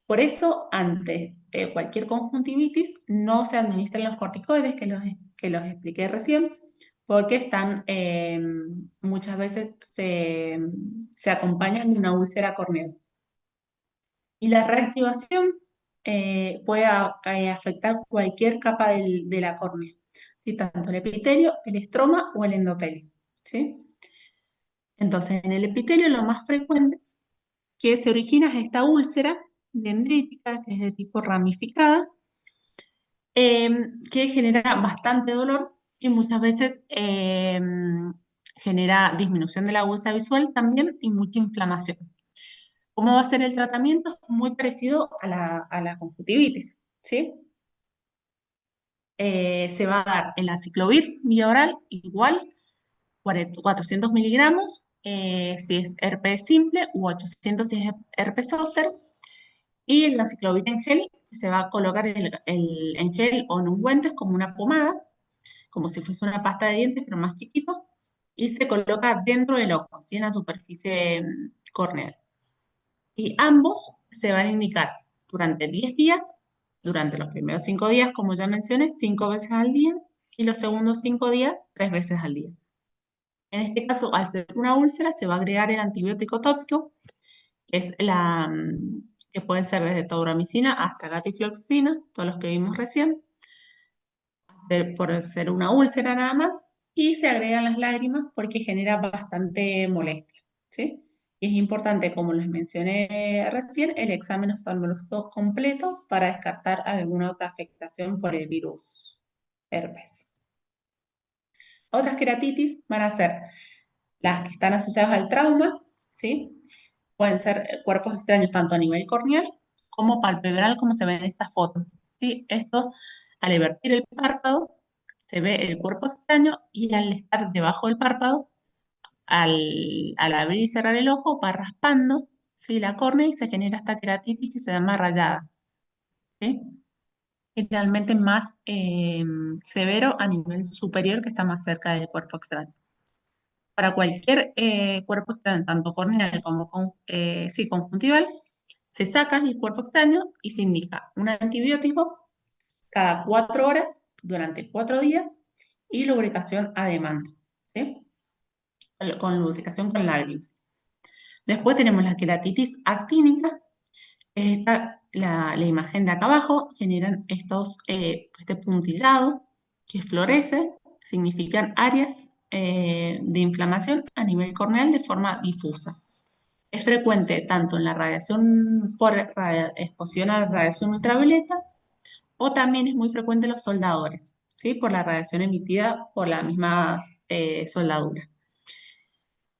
Por eso, ante cualquier conjuntivitis, no se administran los corticoides, que los expliqué recién, porque muchas veces se acompañan de una úlcera corneal. Y la reactivación puede afectar cualquier capa de la córnea, ¿sí? Tanto el epitelio, el estroma o el endotelio, ¿sí? Entonces, en el epitelio lo más frecuente que se origina es esta úlcera dendrítica, que es de tipo ramificada, que genera bastante dolor y muchas veces genera disminución de la aguza visual también y mucha inflamación. ¿Cómo va a ser el tratamiento? Muy parecido a la conjuntivitis, ¿sí? Se va a dar el aciclovir vía oral, igual, 400 miligramos, si es herpes simple, u 800 si es herpes zóster, y el aciclovir en gel, que se va a colocar en gel o en ungüentos como una pomada, como si fuese una pasta de dientes, pero más chiquito, y se coloca dentro del ojo, ¿sí? En la superficie corneal. Y ambos se van a indicar durante 10 días, durante los primeros 5 días, como ya mencioné, 5 veces al día, y los segundos 5 días, 3 veces al día. En este caso, al ser una úlcera, se va a agregar el antibiótico tópico, que es que puede ser desde tauramicina hasta gatifloxacina, todos los que vimos recién, por ser una úlcera nada más, y se agregan las lágrimas porque genera bastante molestia, ¿sí? Y es importante, como les mencioné recién, el examen oftalmológico completo para descartar alguna otra afectación por el virus herpes. Otras queratitis van a ser las que están asociadas al trauma, ¿sí? Pueden ser cuerpos extraños tanto a nivel corneal como palpebral, como se ve en esta foto, ¿sí? Esto, al invertir el párpado, se ve el cuerpo extraño y al estar debajo del párpado, al abrir y cerrar el ojo, va raspando, ¿sí? La córnea y se genera esta queratitis que se llama rayada, ¿sí? Generalmente más severo a nivel superior que está más cerca del cuerpo extraño. Para cualquier cuerpo extraño, tanto corneal como sí, conjuntival, se saca el cuerpo extraño y se indica un antibiótico cada 4 horas durante 4 días y lubricación a demanda, ¿sí? Con lubricación con lágrimas. Después tenemos la queratitis actínica. Esta, la imagen de acá abajo generan este puntillado que florece, significan áreas de inflamación a nivel corneal de forma difusa. Es frecuente tanto en la radiación por exposición a la radiación ultravioleta o también es muy frecuente en los soldadores, ¿sí? Por la radiación emitida por la misma soldadura.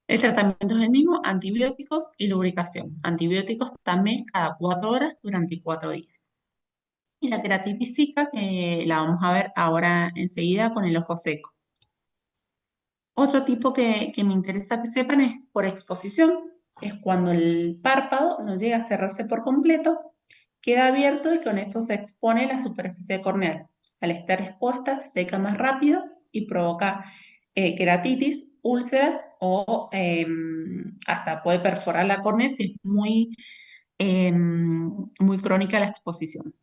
El tratamiento es el mismo, antibióticos y lubricación. Antibióticos también cada 4 horas durante 4 días. Y la queratitis zika, que la vamos a ver ahora enseguida con el ojo seco. Otro tipo que me interesa que sepan es por exposición. Es cuando el párpado no llega a cerrarse por completo, queda abierto y con eso se expone la superficie corneal. Al estar expuesta se seca más rápido y provoca queratitis, úlceras o hasta puede perforar la córnea si es muy crónica la exposición.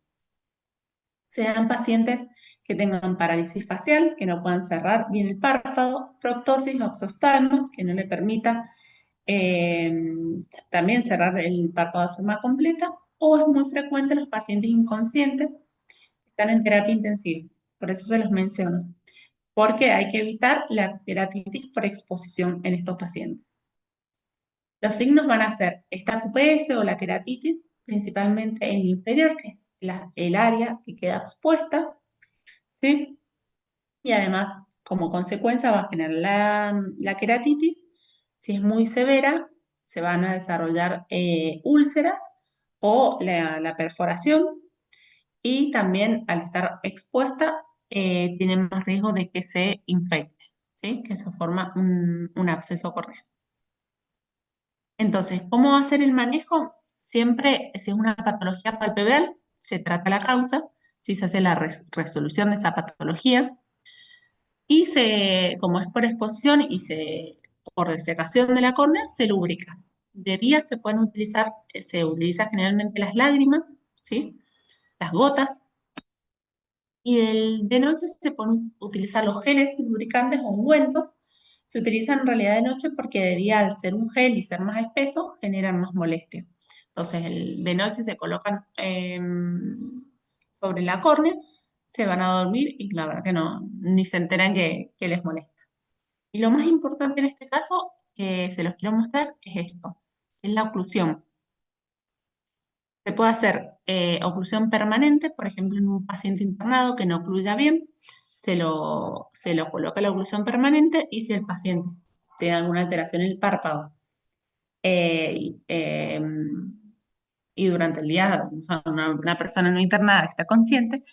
Sean pacientes que tengan parálisis facial, que no puedan cerrar bien el párpado, proptosis o exoftalmos, que no le permita eh, también cerrar el párpado de forma completa, o es muy frecuente los pacientes inconscientes que están en terapia intensiva. Por eso se los menciono, porque hay que evitar la queratitis por exposición en estos pacientes. Los signos van a ser esta QPS o la queratitis, principalmente en el inferior, que es el área que queda expuesta, ¿sí? Y además, como consecuencia, va a generar la queratitis. Si es muy severa, se van a desarrollar úlceras o la perforación. Y también, al estar expuesta, tienen más riesgo de que se infecte, ¿sí? Que se forma un absceso corneal. Entonces, ¿cómo va a ser el manejo? Siempre, si es una patología palpebral, se trata la causa, si se hace la resolución de esa patología. Y como es por exposición y por desecación de la córnea, se lubrica. De día se utiliza generalmente las lágrimas, ¿sí? Las gotas, y de noche se pueden utilizar los geles lubricantes o ungüentos. Se utilizan en realidad de noche porque de día, al ser un gel y ser más espeso, generan más molestia. Entonces, de noche se colocan sobre la córnea, se van a dormir y la verdad que no, ni se enteran que les molesta. Y lo más importante en este caso, que se los quiero mostrar, es esto, es la oclusión. Se puede hacer oclusión permanente, por ejemplo, en un paciente internado que no ocluya bien, se lo coloca la oclusión permanente, y si el paciente tiene alguna alteración en el párpado eh, y, eh, y durante el día, o sea, una persona no internada que está consciente,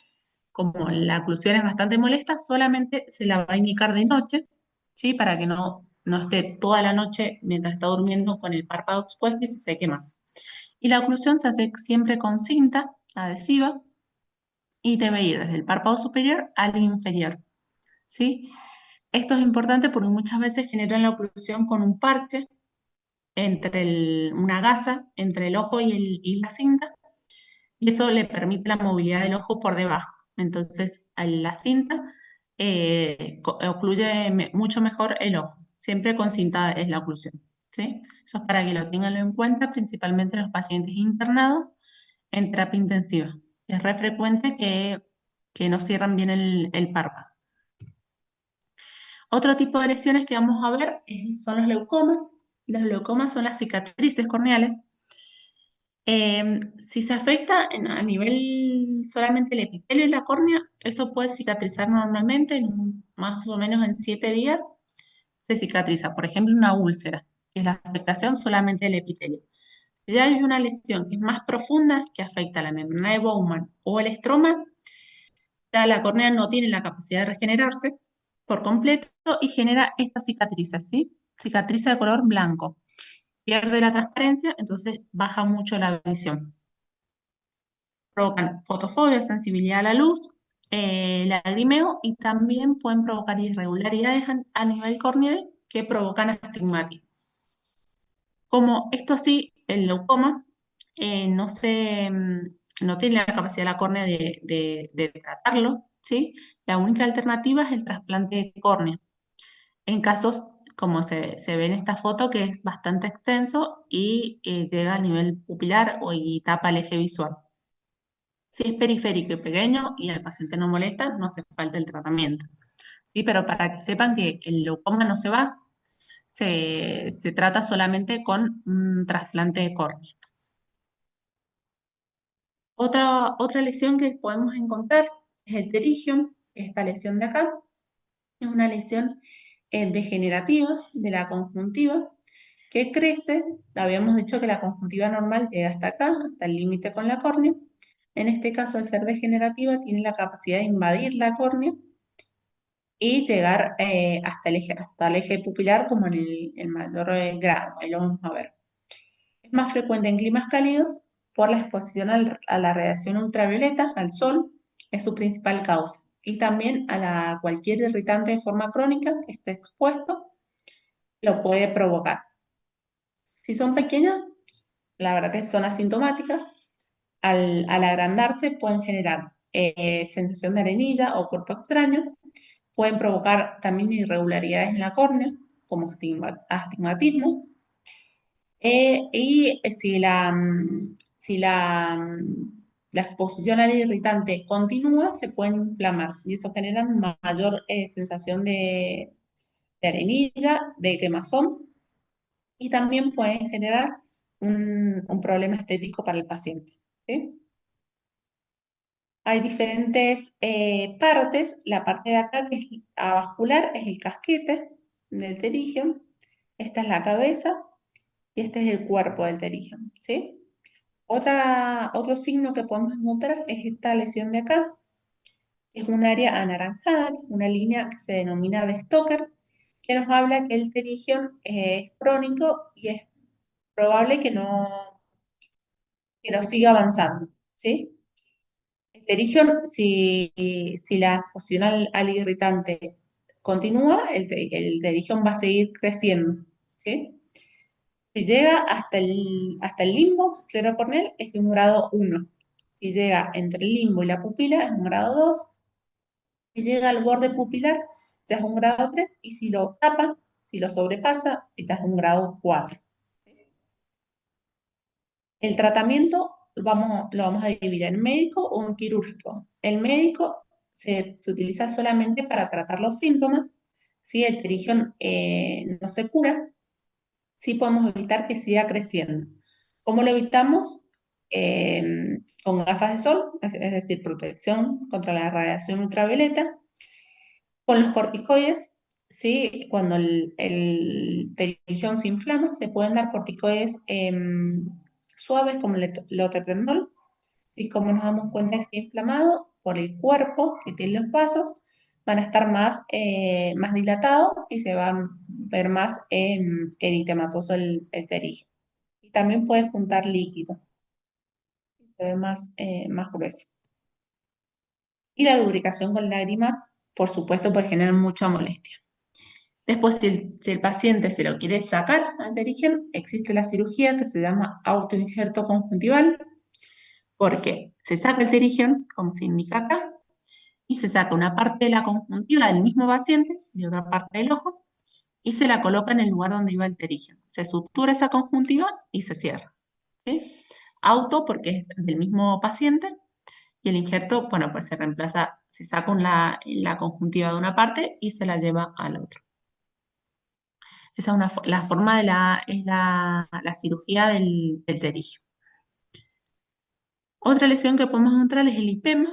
como la oclusión es bastante molesta, solamente se la va a indicar de noche, ¿sí? Para que no esté toda la noche mientras está durmiendo con el párpado expuesto y se seque más. Y la oclusión se hace siempre con cinta adhesiva y debe ir desde el párpado superior al inferior, ¿sí? Esto es importante porque muchas veces generan la oclusión con un parche una gasa entre el ojo y la cinta, y eso le permite la movilidad del ojo por debajo. Entonces, a la cinta ocluye mucho mejor el ojo. Siempre con cinta es la oclusión, ¿sí? Eso es para que lo tengan en cuenta, principalmente los pacientes internados en terapia intensiva. Es re frecuente que no cierran bien el párpado. Otro tipo de lesiones que vamos a ver son los leucomas. Los leucomas son las cicatrices corneales. Si se afecta a nivel solamente el epitelio y la córnea, eso puede cicatrizar normalmente más o menos en 7 días. Se cicatriza, por ejemplo, una úlcera, que es la afectación solamente del epitelio. Si hay una lesión que es más profunda, que afecta a la membrana de Bowman o el estroma, ya la córnea no tiene la capacidad de regenerarse por completo y genera estas cicatrices, ¿sí? Cicatrices de color blanco. Pierde la transparencia, entonces baja mucho la visión. Provocan fotofobia, sensibilidad a la luz, lagrimeo, y también pueden provocar irregularidades a nivel corneal que provocan astigmatismo. Como esto así, el leucoma no tiene la capacidad de la córnea de tratarlo, ¿sí? La única alternativa es el trasplante de córnea. En casos, como se ve en esta foto, que es bastante extenso y llega al nivel pupilar y tapa el eje visual. Si es periférico y pequeño y al paciente no molesta, no hace falta el tratamiento. Sí, pero para que sepan que el leucoma no se va, se trata solamente con un trasplante de córnea. Otra lesión que podemos encontrar es el pterygium. Esta lesión de acá es una lesión degenerativa de la conjuntiva que crece. Habíamos dicho que la conjuntiva normal llega hasta acá, hasta el límite con la córnea. En este caso, al ser degenerativa, tiene la capacidad de invadir la córnea y llegar hasta el eje pupilar como en el mayor grado. Ahí lo vamos a ver. Es más frecuente en climas cálidos por la exposición a la radiación ultravioleta, al sol, es su principal causa. Y también cualquier irritante de forma crónica que esté expuesto lo puede provocar. Si son pequeñas, la verdad que son asintomáticas. Al agrandarse pueden generar sensación de arenilla o cuerpo extraño. Pueden provocar también irregularidades en la córnea, como astigmatismo. Y si la exposición al irritante continúa, se pueden inflamar y eso genera mayor sensación de arenilla, de quemazón, y también pueden generar un problema estético para el paciente. ¿Sí? Hay diferentes partes. La parte de acá, que es avascular, es el casquete del pterígeo. Esta es la cabeza y este es el cuerpo del pterígeo. ¿Sí? Otro signo que podemos encontrar es esta lesión de acá, que es un área anaranjada, que es una línea que se denomina de Stoker, que nos habla que el pterígeo es crónico y es probable que no siga avanzando. ¿Sí? El Terigion, si la exposición al irritante continúa, el Terigion va a seguir creciendo, ¿sí? Si llega hasta el limbo esclerocorneal es de un grado 1. Si llega entre el limbo y la pupila es un grado 2. Si llega al borde pupilar ya es un grado 3. Y si lo tapa, si lo sobrepasa, ya es un grado 4. El tratamiento lo vamos a dividir en médico o en quirúrgico. El médico se utiliza solamente para tratar los síntomas. Si el pterigión no se cura, sí podemos evitar que siga creciendo. ¿Cómo lo evitamos? Con gafas de sol, es decir, protección contra la radiación ultravioleta. Con los corticoides, sí, cuando el pterigión se inflama, se pueden dar corticoides suaves como el lotetendol. Y como nos damos cuenta que está inflamado por el cuerpo que tiene los vasos, van a estar más dilatados y se va a ver más eritematoso el pterígio. Y también puede juntar líquido, se ve más grueso. Y la lubricación con lágrimas, por supuesto, puede generar mucha molestia. Después, si el paciente se lo quiere sacar al pterígio, existe la cirugía que se llama autoinjerto conjuntival, porque se saca el pterígio, como se indica acá, y se saca una parte de la conjuntiva del mismo paciente, de otra parte del ojo, y se la coloca en el lugar donde iba el pterígio. Se sutura esa conjuntiva y se cierra. ¿Sí? Auto, porque es del mismo paciente, y el injerto, bueno, pues se reemplaza, se saca la conjuntiva de una parte y se la lleva al otro. Esa es la forma es la cirugía del pterígio. Otra lesión que podemos encontrar es el lipema,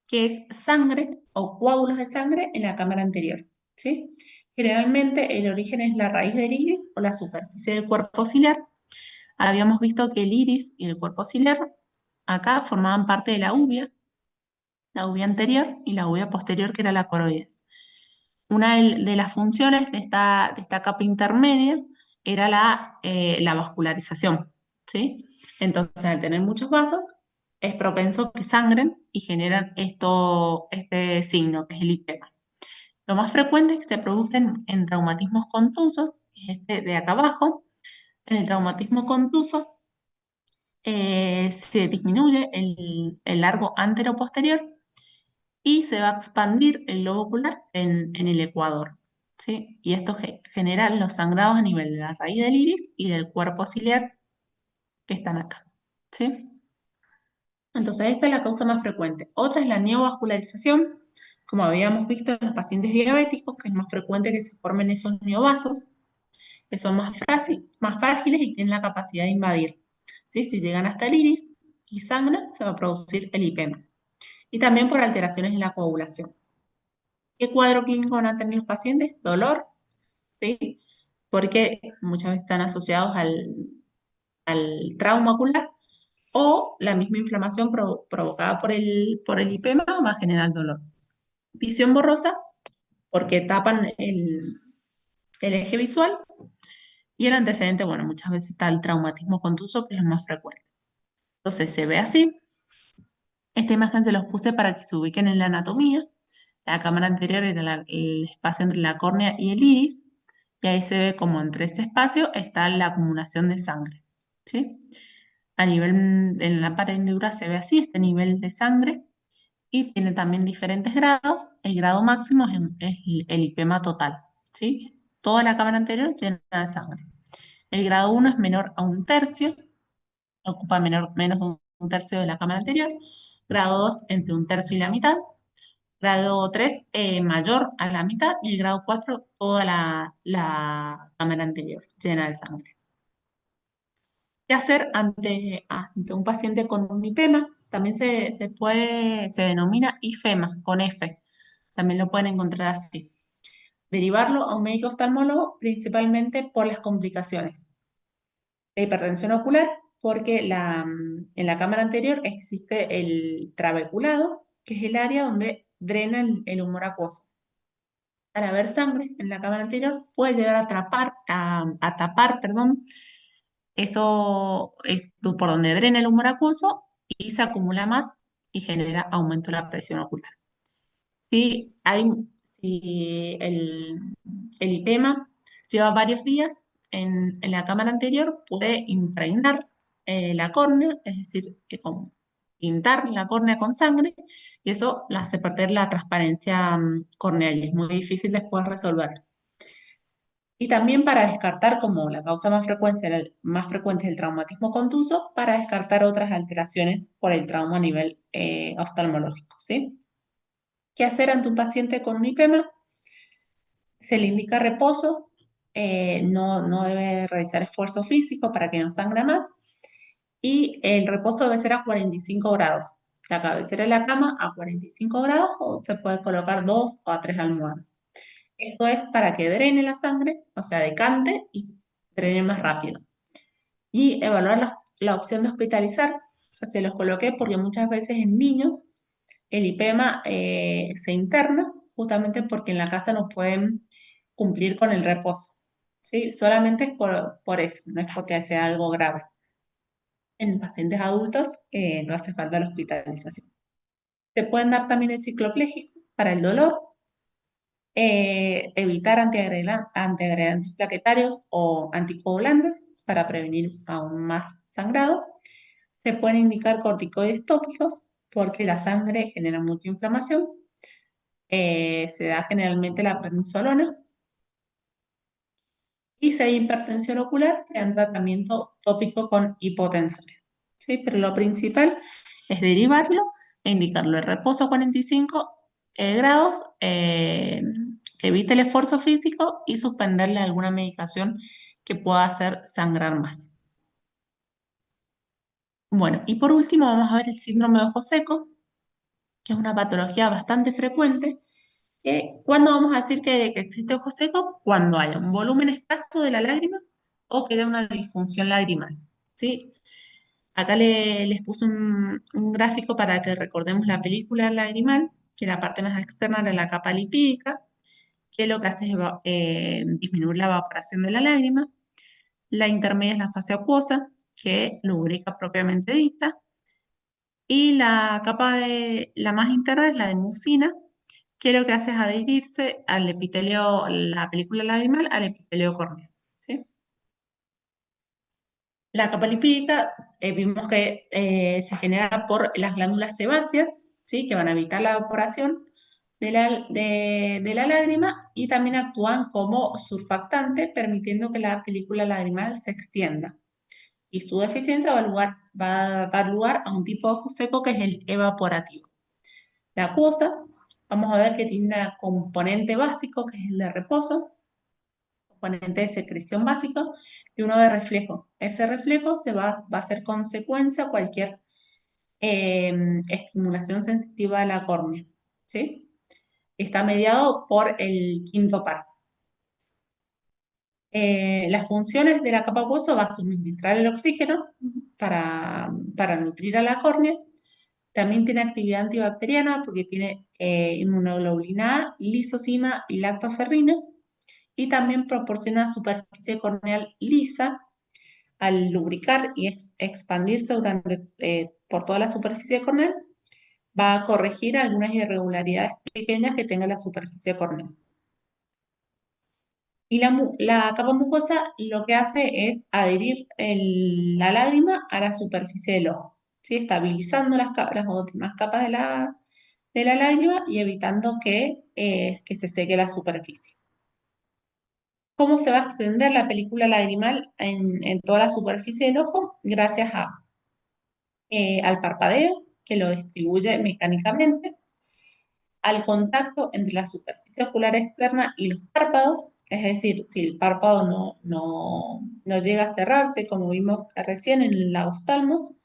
que es sangre o coágulos de sangre en la cámara anterior, ¿sí? Generalmente el origen es la raíz del iris o la superficie del cuerpo ciliar. Habíamos visto que el iris y el cuerpo ciliar acá formaban parte de la uvea anterior y la uvea posterior, que era la coroides. Una de las funciones de esta capa intermedia era la vascularización, ¿sí? Entonces, al tener muchos vasos, es propenso que sangren y generan este signo, que es el lipema. Lo más frecuente es que se produzcan en traumatismos contusos, que es este de acá abajo. En el traumatismo contuso se disminuye el largo antero-posterior y se va a expandir el globo ocular en el ecuador, ¿sí? Y esto genera los sangrados a nivel de la raíz del iris y del cuerpo ciliar que están acá, ¿sí? Entonces esa es la causa más frecuente. Otra es la neovascularización, como habíamos visto en los pacientes diabéticos, que es más frecuente que se formen esos neovasos, que son más frágiles y tienen la capacidad de invadir, ¿sí? Si llegan hasta el iris y sangran, se va a producir el lipema. Y también por alteraciones en la coagulación. ¿Qué cuadro clínico van a tener los pacientes? Dolor, ¿sí? Porque muchas veces están asociados al trauma ocular o la misma inflamación provocada por el lipema va a generar dolor. Visión borrosa, porque tapan el eje visual. Y el antecedente, bueno, muchas veces está el traumatismo contuso, que es lo más frecuente. Entonces se ve así. Esta imagen se los puse para que se ubiquen en la anatomía. La cámara anterior era el espacio entre la córnea y el iris, y ahí se ve como entre ese espacio está la acumulación de sangre, ¿sí? A nivel, en la pared dura se ve así, este nivel de sangre, y tiene también diferentes grados. El grado máximo es el lipema total, ¿sí? Toda la cámara anterior llena de sangre. El grado 1 es menor a un tercio, ocupa menos de un tercio de la cámara anterior. Grado 2 entre un tercio y la mitad. Grado 3 mayor a la mitad. Y el grado 4 toda la cámara anterior llena de sangre. ¿Qué hacer ante un paciente con un IPEMA? También se denomina IFEMA, con F. También lo pueden encontrar así. Derivarlo a un médico oftalmólogo principalmente por las complicaciones. La hipertensión ocular, porque en la cámara anterior existe el trabeculado, que es el área donde drena el humor acuoso. Al haber sangre en la cámara anterior, puede llegar a tapar, perdón, eso es por donde drena el humor acuoso y se acumula más y genera aumento de la presión ocular. Si, hay, si el IPEMA lleva varios días en la cámara anterior, puede impregnar la córnea, es decir, pintar la córnea con sangre, y eso la hace perder la transparencia corneal y es muy difícil después resolver. Y también para descartar como la causa más frecuente es el traumatismo contuso, para descartar otras alteraciones por el trauma a nivel oftalmológico, ¿sí? ¿Qué hacer ante un paciente con un IPEMA? Se le indica reposo, no debe realizar esfuerzo físico para que no sangre más, y el reposo debe ser a 45 grados. La cabecera de la cama a 45 grados o se puede colocar 2 o 3 almohadas. Esto es para que drene la sangre, o sea, decante y drene más rápido. Y evaluar la opción de hospitalizar. Se los coloqué porque muchas veces en niños el IPEMA se interna justamente porque en la casa no pueden cumplir con el reposo. ¿Sí? Solamente es por eso, no es porque sea algo grave. En pacientes adultos no hace falta la hospitalización. Se pueden dar también el cicloplégico para el dolor, evitar antiagregantes plaquetarios o anticoagulantes para prevenir aún más sangrado. Se pueden indicar corticoides tópicos porque la sangre genera mucha inflamación. Se da generalmente la prednisolona. Y si hay hipertensión ocular, se da un tratamiento tópico con hipotensores. ¿Sí? Pero lo principal es derivarlo e indicarlo de reposo a 45 grados, que evite el esfuerzo físico y suspenderle alguna medicación que pueda hacer sangrar más. Bueno, y por último vamos a ver el síndrome de ojo seco, que es una patología bastante frecuente. ¿Cuándo vamos a decir que existe ojo seco? Cuando haya un volumen escaso de la lágrima o que haya una disfunción lagrimal. ¿Sí? Acá les puse un gráfico para que recordemos la película lagrimal, que la parte más externa era la capa lipídica, que lo que hace es disminuir la evaporación de la lágrima. La intermedia es la fase acuosa, que lubrica propiamente dita. Y la más interna es la de mucina, que lo que hace es adherirse al epitelio, la película lagrimal, al epitelio córneo. ¿Sí? La capa lipídica vimos que se genera por las glándulas sebáceas, ¿sí? Que van a evitar la evaporación de la lágrima y también actúan como surfactante, permitiendo que la película lagrimal se extienda. Y su deficiencia va a dar lugar a un tipo de ojo seco que es el evaporativo. La acuosa, vamos a ver que tiene un componente básico, que es el de reposo, componente de secreción básico, y uno de reflejo. Ese reflejo va a ser consecuencia a cualquier estimulación sensitiva de la córnea, ¿sí? Está mediado por el quinto par. Las funciones de la capa acuosa va a suministrar el oxígeno para nutrir a la córnea. También tiene actividad antibacteriana porque tiene inmunoglobulina A, lisozima y lactoferrina. Y también proporciona superficie corneal lisa al lubricar y expandirse por toda la superficie corneal. Va a corregir algunas irregularidades pequeñas que tenga la superficie corneal. Y la capa mucosa lo que hace es adherir la lágrima a la superficie del ojo, ¿sí? Estabilizando las últimas capas de la lágrima y evitando que se seque la superficie. ¿Cómo se va a extender la película lagrimal en toda la superficie del ojo? Gracias al parpadeo, que lo distribuye mecánicamente, al contacto entre la superficie ocular externa y los párpados, Es decir, si el párpado no llega a cerrarse, como vimos recién en la oftalmos,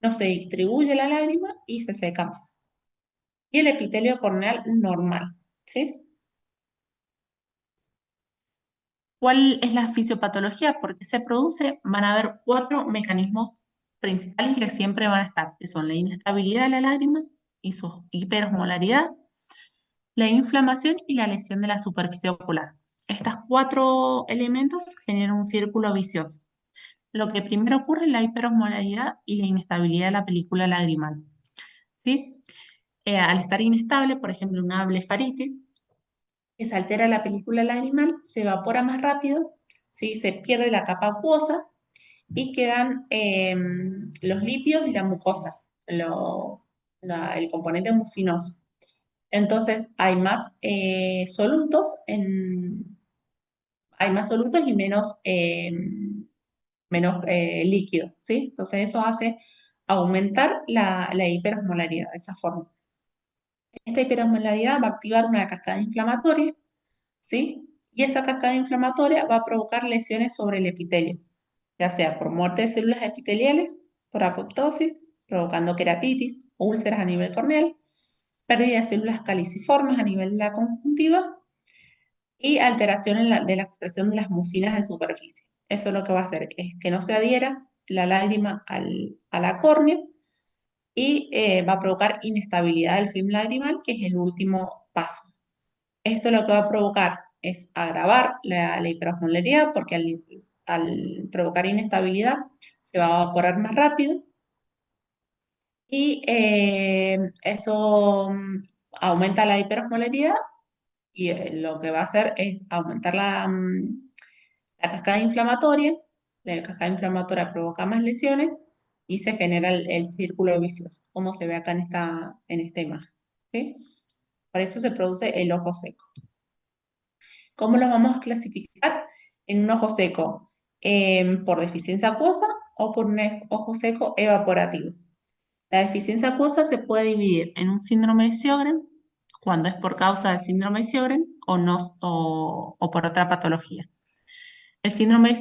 no se distribuye la lágrima y se seca más. Y el epitelio corneal normal, ¿sí? ¿Cuál es la fisiopatología? ¿Por qué se produce? Van a haber cuatro mecanismos principales que siempre van a estar, que son la inestabilidad de la lágrima y su hiperosmolaridad, la inflamación y la lesión de la superficie ocular. Estos cuatro elementos generan un círculo vicioso. Lo que primero ocurre es la hiperosmolaridad y la inestabilidad de la película lagrimal, ¿sí? Al estar inestable, por ejemplo, una blefaritis, que se altera la película lagrimal, se evapora más rápido, ¿sí? Se pierde la capa acuosa y quedan los lípidos y la mucosa, el componente mucinoso. Entonces hay más solutos y menos líquido, ¿sí? Entonces eso hace aumentar la hiperosmolaridad de esa forma. Esta hiperosmolaridad va a activar una cascada inflamatoria, ¿sí? Y esa cascada inflamatoria va a provocar lesiones sobre el epitelio, ya sea por muerte de células epiteliales, por apoptosis, provocando queratitis, úlceras a nivel corneal, pérdida de células caliciformes a nivel de la conjuntiva y alteración de la expresión de las mucinas de superficie. Eso lo que va a hacer es que no se adhiera la lágrima a la córnea y va a provocar inestabilidad del film lagrimal, que es el último paso. Esto lo que va a provocar es agravar la hiperosmolaridad porque al provocar inestabilidad se va a evaporar más rápido y eso aumenta la hiperosmolaridad y lo que va a hacer es aumentar la cascada inflamatoria. La cascada inflamatoria provoca más lesiones y se genera el círculo vicioso, como se ve acá en esta imagen, ¿sí? Por eso se produce el ojo seco. ¿Cómo los vamos a clasificar en un ojo seco? ¿Por deficiencia acuosa o por un ojo seco evaporativo? La deficiencia acuosa se puede dividir en un síndrome de Sjögren, cuando es por causa del síndrome de Sjögren o, no, o por otra patología. El síndrome de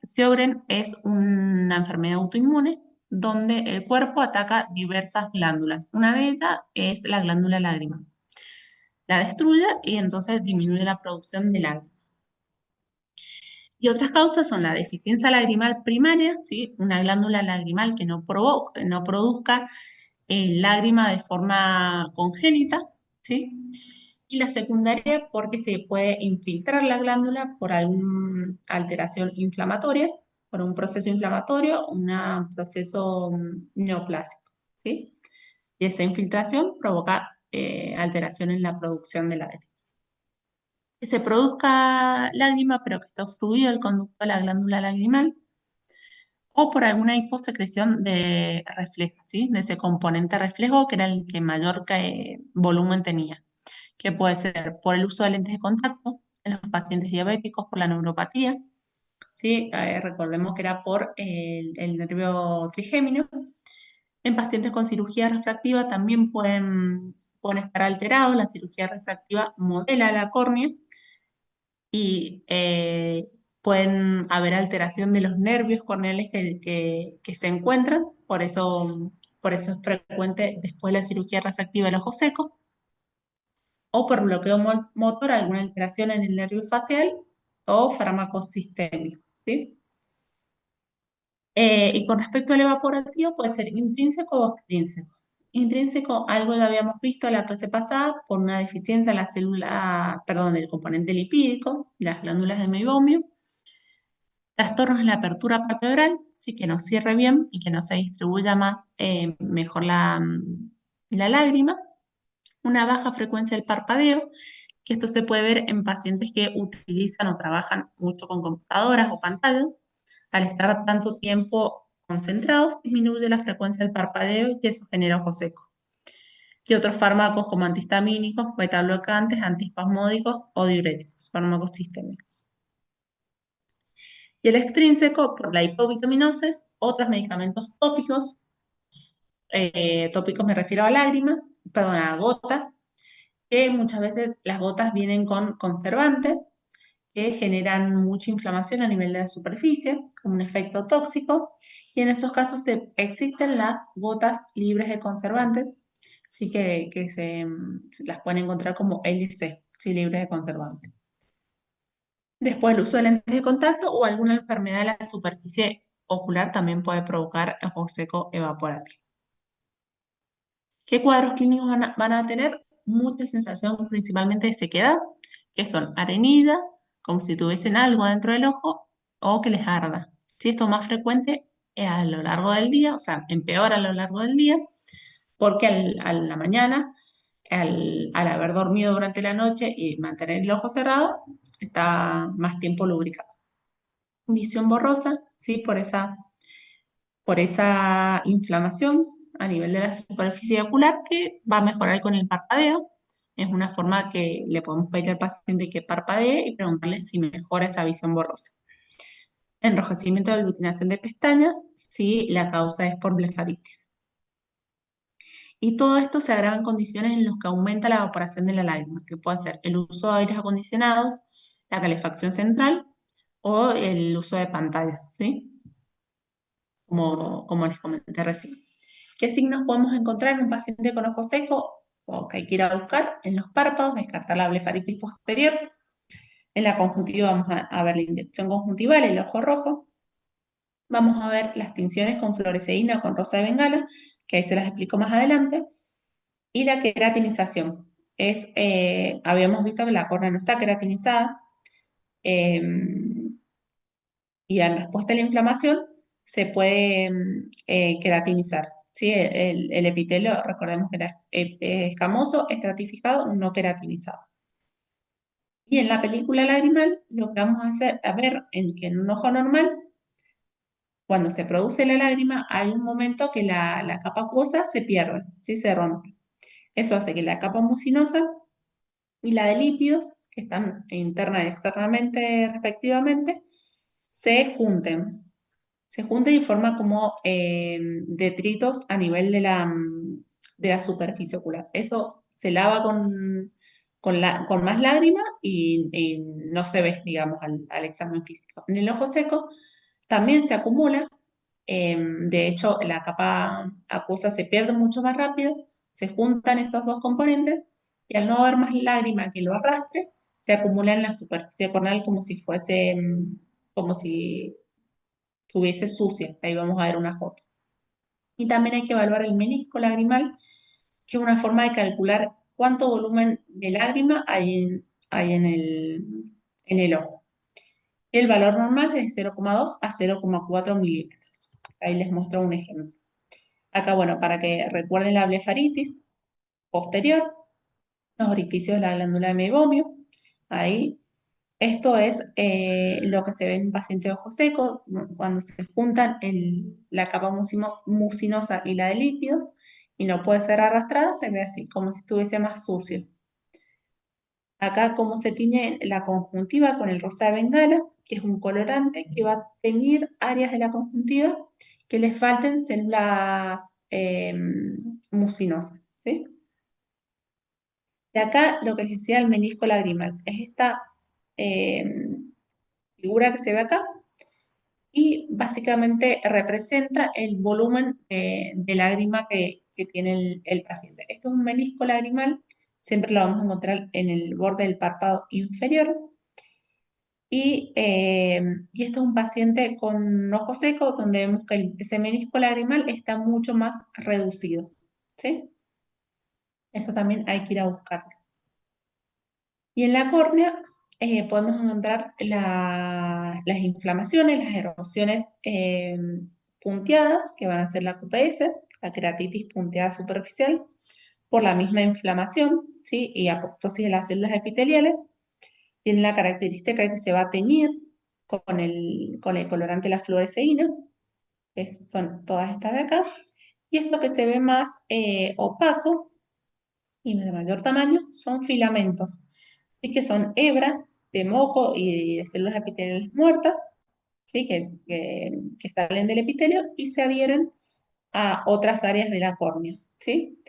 Sjögren es una enfermedad autoinmune donde el cuerpo ataca diversas glándulas. Una de ellas es la glándula lágrima. La destruye y entonces disminuye la producción de lágrimas. Y otras causas son la deficiencia lagrimal primaria, ¿sí? Una glándula lagrimal que no produzca lágrima de forma congénita, ¿sí? Y la secundaria porque se puede infiltrar la glándula por alguna alteración inflamatoria, por un proceso inflamatorio, un proceso neoplásico, ¿sí? Y esa infiltración provoca alteración en la producción de lágrima. Que se produzca lágrima, pero que esté obstruido el conducto de la glándula lagrimal, o por alguna hiposecreción de reflejo, ¿sí? De ese componente reflejo que era el que mayor volumen tenía, que puede ser por el uso de lentes de contacto en los pacientes diabéticos, por la neuropatía, ¿sí? Recordemos que era por el nervio trigémino. En pacientes con cirugía refractiva también pueden estar alterados. La cirugía refractiva modela la córnea y pueden haber alteración de los nervios corneales que se encuentran, por eso es frecuente después de la cirugía refractiva el ojo seco, o por bloqueo motor, alguna alteración en el nervio facial o fármacos sistémicos, ¿sí? Y con respecto al evaporativo, puede ser intrínseco o extrínseco. Intrínseco, algo ya habíamos visto en la clase pasada, por una deficiencia en la célula, perdón, del componente lipídico, las glándulas de meibomio. Trastornos en la apertura palpebral, sí que no cierre bien y que no se distribuya más, mejor la lágrima. Una baja frecuencia del parpadeo, que esto se puede ver en pacientes que utilizan o trabajan mucho con computadoras o pantallas. Al estar tanto tiempo concentrados, disminuye la frecuencia del parpadeo y eso genera ojo seco. Y otros fármacos como antihistamínicos, betablocantes, antiespasmódicos o diuréticos, fármacos sistémicos. Y el extrínseco, por la hipovitaminosis, otros medicamentos tópicos me refiero a lágrimas, perdón, a gotas, que muchas veces las gotas vienen con conservantes que generan mucha inflamación a nivel de la superficie, como un efecto tóxico, y en esos casos existen las gotas libres de conservantes, sí que se las pueden encontrar como LC, sí, libres de conservantes. Después, el uso de lentes de contacto o alguna enfermedad de la superficie ocular también puede provocar ojo seco evaporativo. ¿Qué cuadros clínicos van a tener? Mucha sensación principalmente de sequedad, que son arenilla, como si tuviesen algo dentro del ojo, o que les arda. Si esto es más frecuente a lo largo del día, o sea, empeora a lo largo del día, porque a la mañana, al haber dormido durante la noche y mantener el ojo cerrado, está más tiempo lubricado. Visión borrosa, ¿sí? Por esa inflamación a nivel de la superficie ocular que va a mejorar con el parpadeo. Es una forma que le podemos pedir al paciente que parpadee y preguntarle si mejora esa visión borrosa. Enrojecimiento de aglutinación de pestañas si la causa es por blefaritis. Y todo esto se agrava en condiciones en las que aumenta la evaporación de la lágrima, que puede ser el uso de aires acondicionados, la calefacción central o el uso de pantallas, ¿sí? Como les comenté recién. ¿Qué signos podemos encontrar en un paciente con ojo seco? O que hay que ir a buscar en los párpados, descartar la blefaritis posterior. En la conjuntiva vamos a ver la inyección conjuntival, el ojo rojo. Vamos a ver las tinciones con fluoresceína, con rosa de bengala, que ahí se las explico más adelante. Y la queratinización. Habíamos visto que la córnea no está queratinizada, eh, y en respuesta a la inflamación se puede queratinizar. ¿Sí? El epitelio, recordemos que era escamoso, estratificado, no queratinizado. Y en la película lagrimal, lo que vamos a hacer, a ver, que en un ojo normal, cuando se produce la lágrima, hay un momento que la capa acuosa se pierde, ¿sí? Se rompe. Eso hace que la capa mucinosa y la de lípidos, que están interna y externamente respectivamente, se junten. Se junten y forman como detritos a nivel de la superficie ocular. Eso se lava con más lágrima y no se ve, digamos, al examen físico. En el ojo seco también se acumula, de hecho, la capa acuosa se pierde mucho más rápido, se juntan esos dos componentes y al no haber más lágrima que lo arrastre, se acumula en la superficie corneal como si estuviese sucia. Ahí vamos a ver una foto. Y también hay que evaluar el menisco lagrimal, que es una forma de calcular cuánto volumen de lágrima hay en el ojo. El valor normal es de 0,2 a 0,4 milímetros. Ahí les muestro un ejemplo. Acá, bueno, para que recuerden la blefaritis posterior, los orificios de la glándula de meiomio. Ahí, esto es lo que se ve en un paciente de ojo seco, cuando se juntan la capa mucinosa y la de lípidos, y no puede ser arrastrada, se ve así, como si estuviese más sucio. Acá cómo se tiñe la conjuntiva con el rosa de bengala, que es un colorante que va a teñir áreas de la conjuntiva que les falten células mucinosas, ¿sí? De acá lo que les decía el menisco lagrimal, es esta eh, figura que se ve acá y básicamente representa el volumen de lágrima que tiene el paciente. Esto es un menisco lagrimal, siempre lo vamos a encontrar en el borde del párpado inferior. Y este es un paciente con ojo seco, donde vemos que ese menisco lagrimal está mucho más reducido, ¿sí? Eso también hay que ir a buscarlo. Y en la córnea podemos encontrar las inflamaciones, las erosiones punteadas, que van a ser la QPS, la queratitis punteada superficial, por la misma inflamación, ¿sí? Y apoptosis de las células epiteliales. Tiene la característica de que se va a teñir con el colorante de la fluoresceína, que son todas estas de acá, y esto que se ve más opaco y de mayor tamaño son filamentos, así que son hebras de moco y de células epiteliales muertas, ¿sí? que salen del epitelio y se adhieren a otras áreas de la córnea, ¿sí?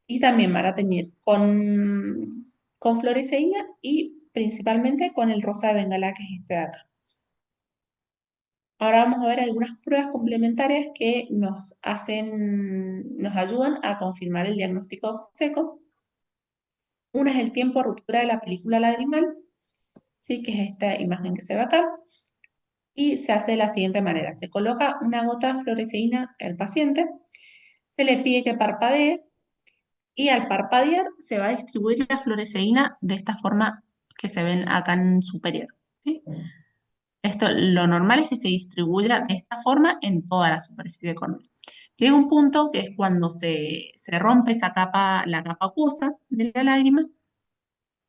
Y también van a teñir con fluoresceína y principalmente con el rosa de Bengala, que es este de acá. Ahora vamos a ver algunas pruebas complementarias que nos ayudan a confirmar el diagnóstico de ojo seco. Una es el tiempo de ruptura de la película lagrimal, ¿sí? Que es esta imagen que se ve acá. Y se hace de la siguiente manera. Se coloca una gota de fluoresceína al paciente, se le pide que parpadee y al parpadear se va a distribuir la fluoresceína de esta forma que se ven acá en superior, ¿sí? Esto, lo normal es que se distribuya de esta forma en toda la superficie corneal. Llega un punto que es cuando se rompe esa capa, la capa acuosa de la lágrima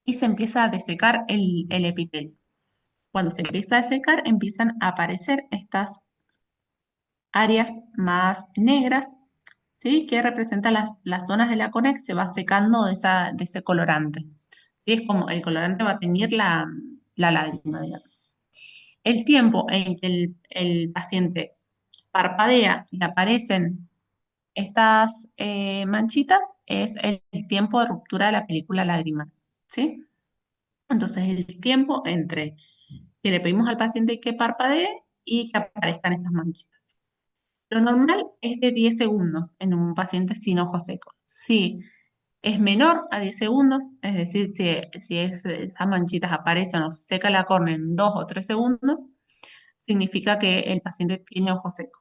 y se empieza a desecar el epitelio. Cuando se empieza a desecar, empiezan a aparecer estas áreas más negras, ¿sí? Que representan las zonas de la córnea que se va secando de ese colorante. ¿Sí? Es como el colorante va a teñir la lágrima, digamos. El tiempo en que el paciente parpadea y aparecen estas manchitas es el tiempo de ruptura de la película lagrimal, ¿sí? Entonces, el tiempo entre que le pedimos al paciente que parpadee y que aparezcan estas manchitas. Lo normal es de 10 segundos en un paciente sin ojo seco. Si es menor a 10 segundos, es decir, esas manchitas aparecen o se seca la córnea en 2 o 3 segundos, significa que el paciente tiene ojo seco.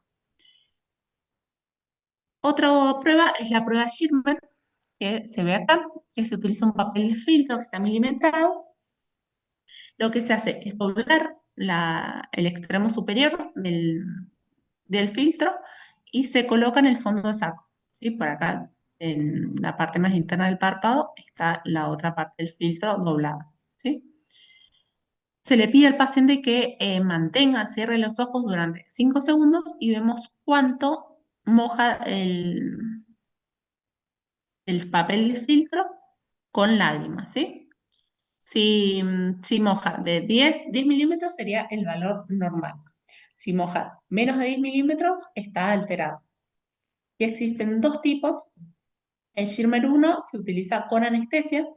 Otra prueba es la prueba Schirmer, que se ve acá, que se utiliza un papel de filtro que está milimetrado. Lo que se hace es doblar el extremo superior del filtro y se coloca en el fondo de saco, ¿sí? Por acá, en la parte más interna del párpado, está la otra parte del filtro doblada, ¿sí? Se le pide al paciente que cierre los ojos durante 5 segundos y vemos cuánto moja el papel de filtro con lágrimas, ¿sí? Si moja de 10 milímetros sería el valor normal. Si moja menos de 10 milímetros, está alterado. Y existen dos tipos. El Schirmer 1 se utiliza con anestesia.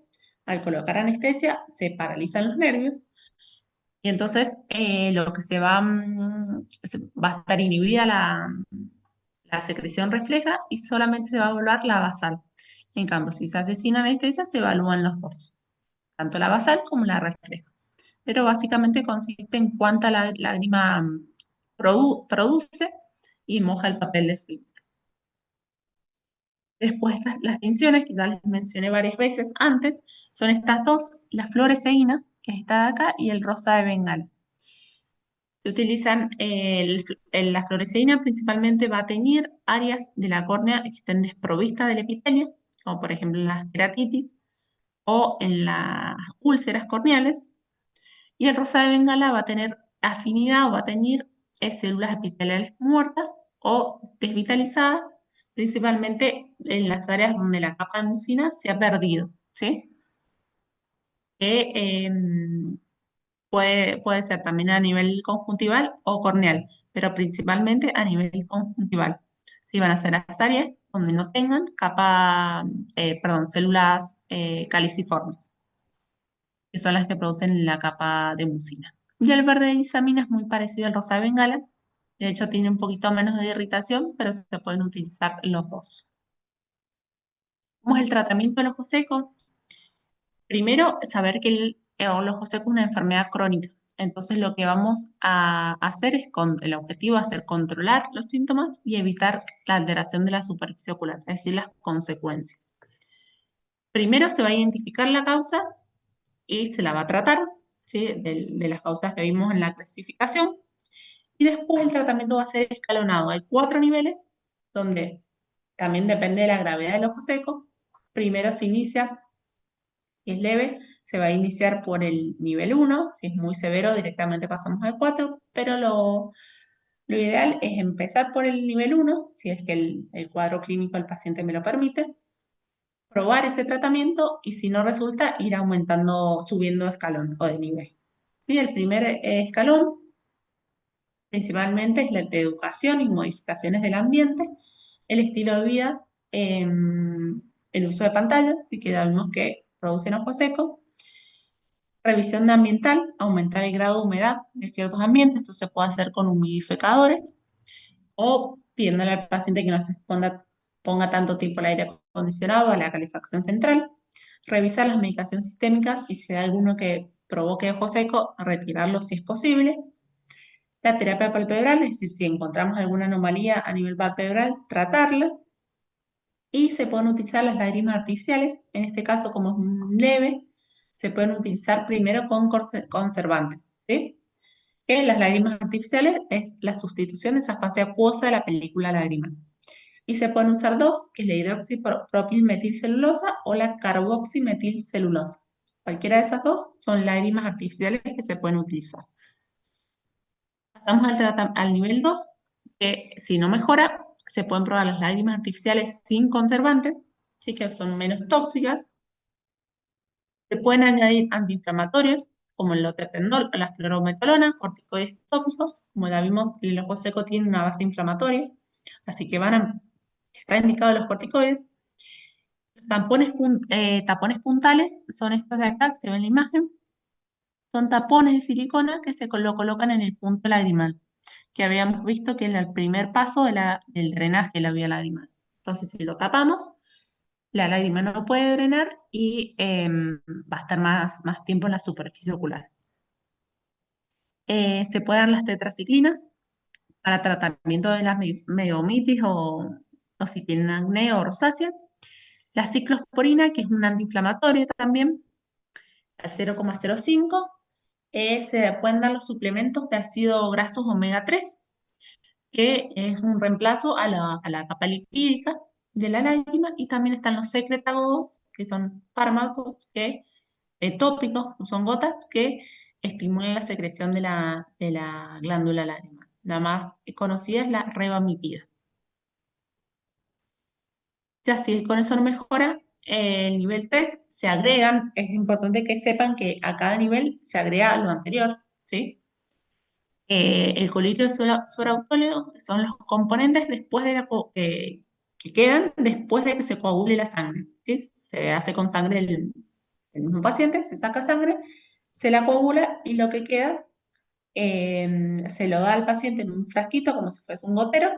Al colocar anestesia, se paralizan los nervios. Y entonces lo que va a estar inhibida la secreción refleja y solamente se va a evaluar la basal. En cambio, si se hace sin anestesia, se evalúan los dos, tanto la basal como la refleja. Pero básicamente consiste en cuánta lágrima produce y moja el papel de film. Después las tinciones, que ya les mencioné varias veces antes, son estas dos, la fluoresceína, que es esta de acá, y el rosa de Bengala. Se utilizan, la fluoresceína principalmente va a teñir áreas de la córnea que estén desprovistas del epitelio, como por ejemplo en las queratitis o en las úlceras corneales, y el rosa de Bengala va a tener afinidad o va a teñir células epiteliales muertas o desvitalizadas, principalmente en las áreas donde la capa de mucina se ha perdido, ¿sí? Que puede ser también a nivel conjuntival o corneal, pero principalmente a nivel conjuntival. Si van a ser las áreas donde no tengan células caliciformes, que son las que producen la capa de mucina. Y el verde de Isamina es muy parecido al rosa de Bengala. De hecho, tiene un poquito menos de irritación, pero se pueden utilizar los dos. ¿Cómo es el tratamiento del ojo seco? Primero, saber que el ojo seco es una enfermedad crónica. Entonces, lo que vamos a hacer el objetivo va a ser controlar los síntomas y evitar la alteración de la superficie ocular, es decir, las consecuencias. Primero se va a identificar la causa y se la va a tratar, ¿sí? De las causas que vimos en la clasificación. Y después el tratamiento va a ser escalonado. Hay 4 niveles donde también depende de la gravedad del ojo seco. Primero se inicia, si es leve, se va a iniciar por el nivel 1. Si es muy severo, directamente pasamos al 4. Pero lo ideal es empezar por el nivel 1, si es que el cuadro clínico del paciente me lo permite, probar ese tratamiento y si no resulta, ir aumentando, subiendo de escalón o de nivel. ¿Sí? El primer escalón principalmente es la de educación y modificaciones del ambiente, el estilo de vida, el uso de pantallas, así que ya vimos que producen ojo seco, Revisión de ambiental, aumentar el grado de humedad de ciertos ambientes. Esto se puede hacer con humidificadores o pidiéndole al paciente que no se ponga tanto tiempo al aire acondicionado, a la calefacción central. Revisar las medicaciones sistémicas y si hay alguno que provoque ojo seco, retirarlo si es posible. La terapia palpebral, es decir, si encontramos alguna anomalía a nivel palpebral, tratarla. Y se pueden utilizar las lágrimas artificiales, en este caso como es leve, se pueden utilizar primero con conservantes, ¿sí? Que las lágrimas artificiales es la sustitución de esa fase acuosa de la película lagrimal. Y se pueden usar dos, que es la hidroxipropilmetilcelulosa o la carboximetilcelulosa. Cualquiera de esas dos son lágrimas artificiales que se pueden utilizar. Pasamos al nivel 2, que si no mejora, se pueden probar las lágrimas artificiales sin conservantes, sí que son menos tóxicas. Se pueden añadir antiinflamatorios, como el loteprednol o la fluorometolona, corticoides tópicos. Como ya vimos, el ojo seco tiene una base inflamatoria, así que está indicado los corticoides. Los tapones puntales son estos de acá, que se ven en la imagen. Son tapones de silicona que lo colocan en el punto lagrimal, que habíamos visto que es el primer paso del drenaje de la vía lagrimal. Entonces, si lo tapamos, la lágrima no puede drenar y va a estar más tiempo en la superficie ocular. Se pueden dar las tetraciclinas para tratamiento de las meiomitis o si tienen acné o rosácea. La ciclosporina, que es un antiinflamatorio también, al 0,05. Se pueden dar los suplementos de ácido grasos omega 3, que es un reemplazo a la capa lipídica de la lágrima, y también están los secretagos, que son fármacos tópicos, son gotas que estimulan la secreción de la glándula lágrima. La más conocida es la revamipida. Ya si con eso no mejora, el nivel 3 se agregan, es importante que sepan que a cada nivel se agrega lo anterior, ¿sí? El colirio de suero autólogo son los componentes después de que quedan después de que se coagule la sangre, ¿sí? Se hace con sangre del mismo paciente, se saca sangre, se la coagula y lo que queda se lo da al paciente en un frasquito como si fuese un gotero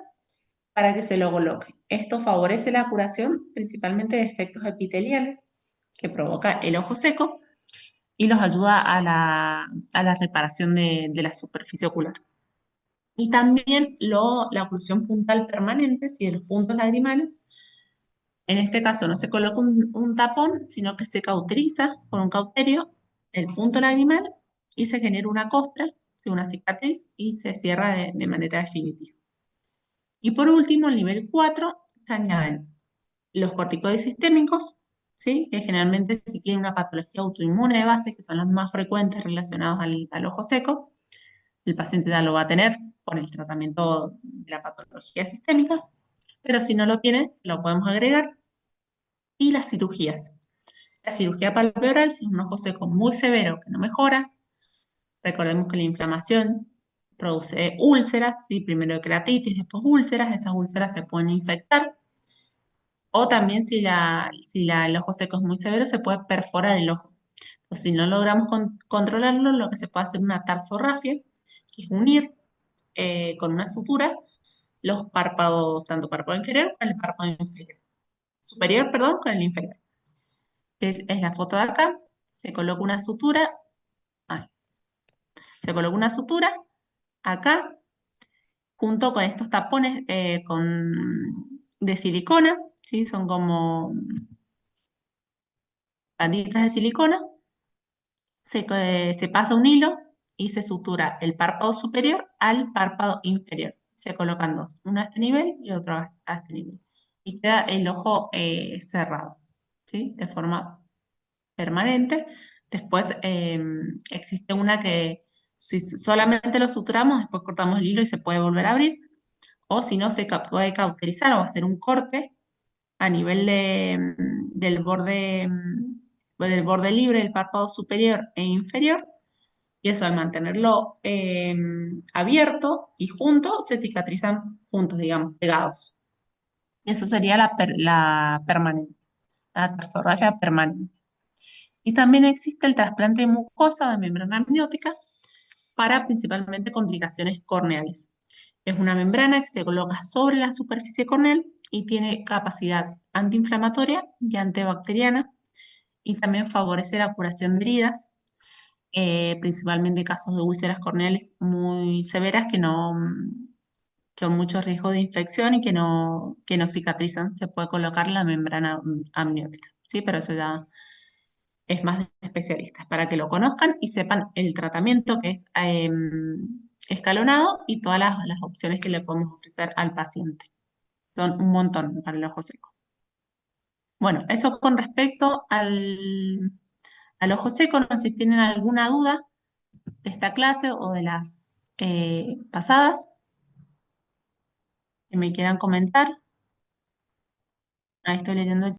para que se lo coloque. Esto favorece la curación principalmente de efectos epiteliales que provoca el ojo seco y los ayuda a la reparación de la superficie ocular. Y también la oclusión puntal permanente, si de los puntos lagrimales, en este caso no se coloca un tapón, sino que se cauteriza con un cauterio el punto lagrimal y se genera una costra, una cicatriz, y se cierra de manera definitiva. Y por último, el nivel 4, se añaden los corticoides sistémicos, ¿sí? Que generalmente si tienen una patología autoinmune de base, que son los más frecuentes relacionados al ojo seco, el paciente ya lo va a tener por el tratamiento de la patología sistémica, pero si no lo tiene, se lo podemos agregar. Y las cirugías. La cirugía palpebral, si es un ojo seco muy severo que no mejora, recordemos que la inflamación produce úlceras, ¿sí? Primero queratitis, después úlceras, esas úlceras se pueden infectar. O también el ojo seco es muy severo, se puede perforar el ojo. Entonces, si no logramos controlarlo, lo que se puede hacer es una tarsorrafia, que es unir con una sutura los párpados, tanto párpado inferior como el párpado inferior. Superior, perdón, con el inferior. Es la foto de acá. Se coloca una sutura. ah, Se coloca una sutura acá, junto con estos tapones de silicona, ¿sí? Son como banditas de silicona. Se pasa un hilo y se sutura el párpado superior al párpado inferior. Se colocan dos, uno a este nivel y otro a este nivel. Y queda el ojo cerrado, ¿sí? De forma permanente. Después existe una que si solamente lo suturamos, después cortamos el hilo y se puede volver a abrir. O si no, puede cauterizar o hacer un corte a nivel del borde libre del párpado superior e inferior, y eso al mantenerlo abierto y junto, se cicatrizan juntos, digamos, pegados. Y eso sería la permanente, la tarsorrafia permanente. Y también existe el trasplante de mucosa de membrana amniótica para principalmente complicaciones corneales. Es una membrana que se coloca sobre la superficie corneal y tiene capacidad antiinflamatoria y antibacteriana y también favorece la curación de heridas, principalmente casos de úlceras corneales muy severas que no, con mucho riesgo de infección y que no cicatrizan. Se puede colocar la membrana amniótica, ¿sí? Pero eso ya es más de especialistas, para que lo conozcan y sepan el tratamiento que es escalonado y todas las opciones que le podemos ofrecer al paciente. Son un montón para el ojo seco. Bueno, eso con respecto al ojo seco. No sé si tienen alguna duda de esta clase o de las pasadas que me quieran comentar. Ahí estoy leyendo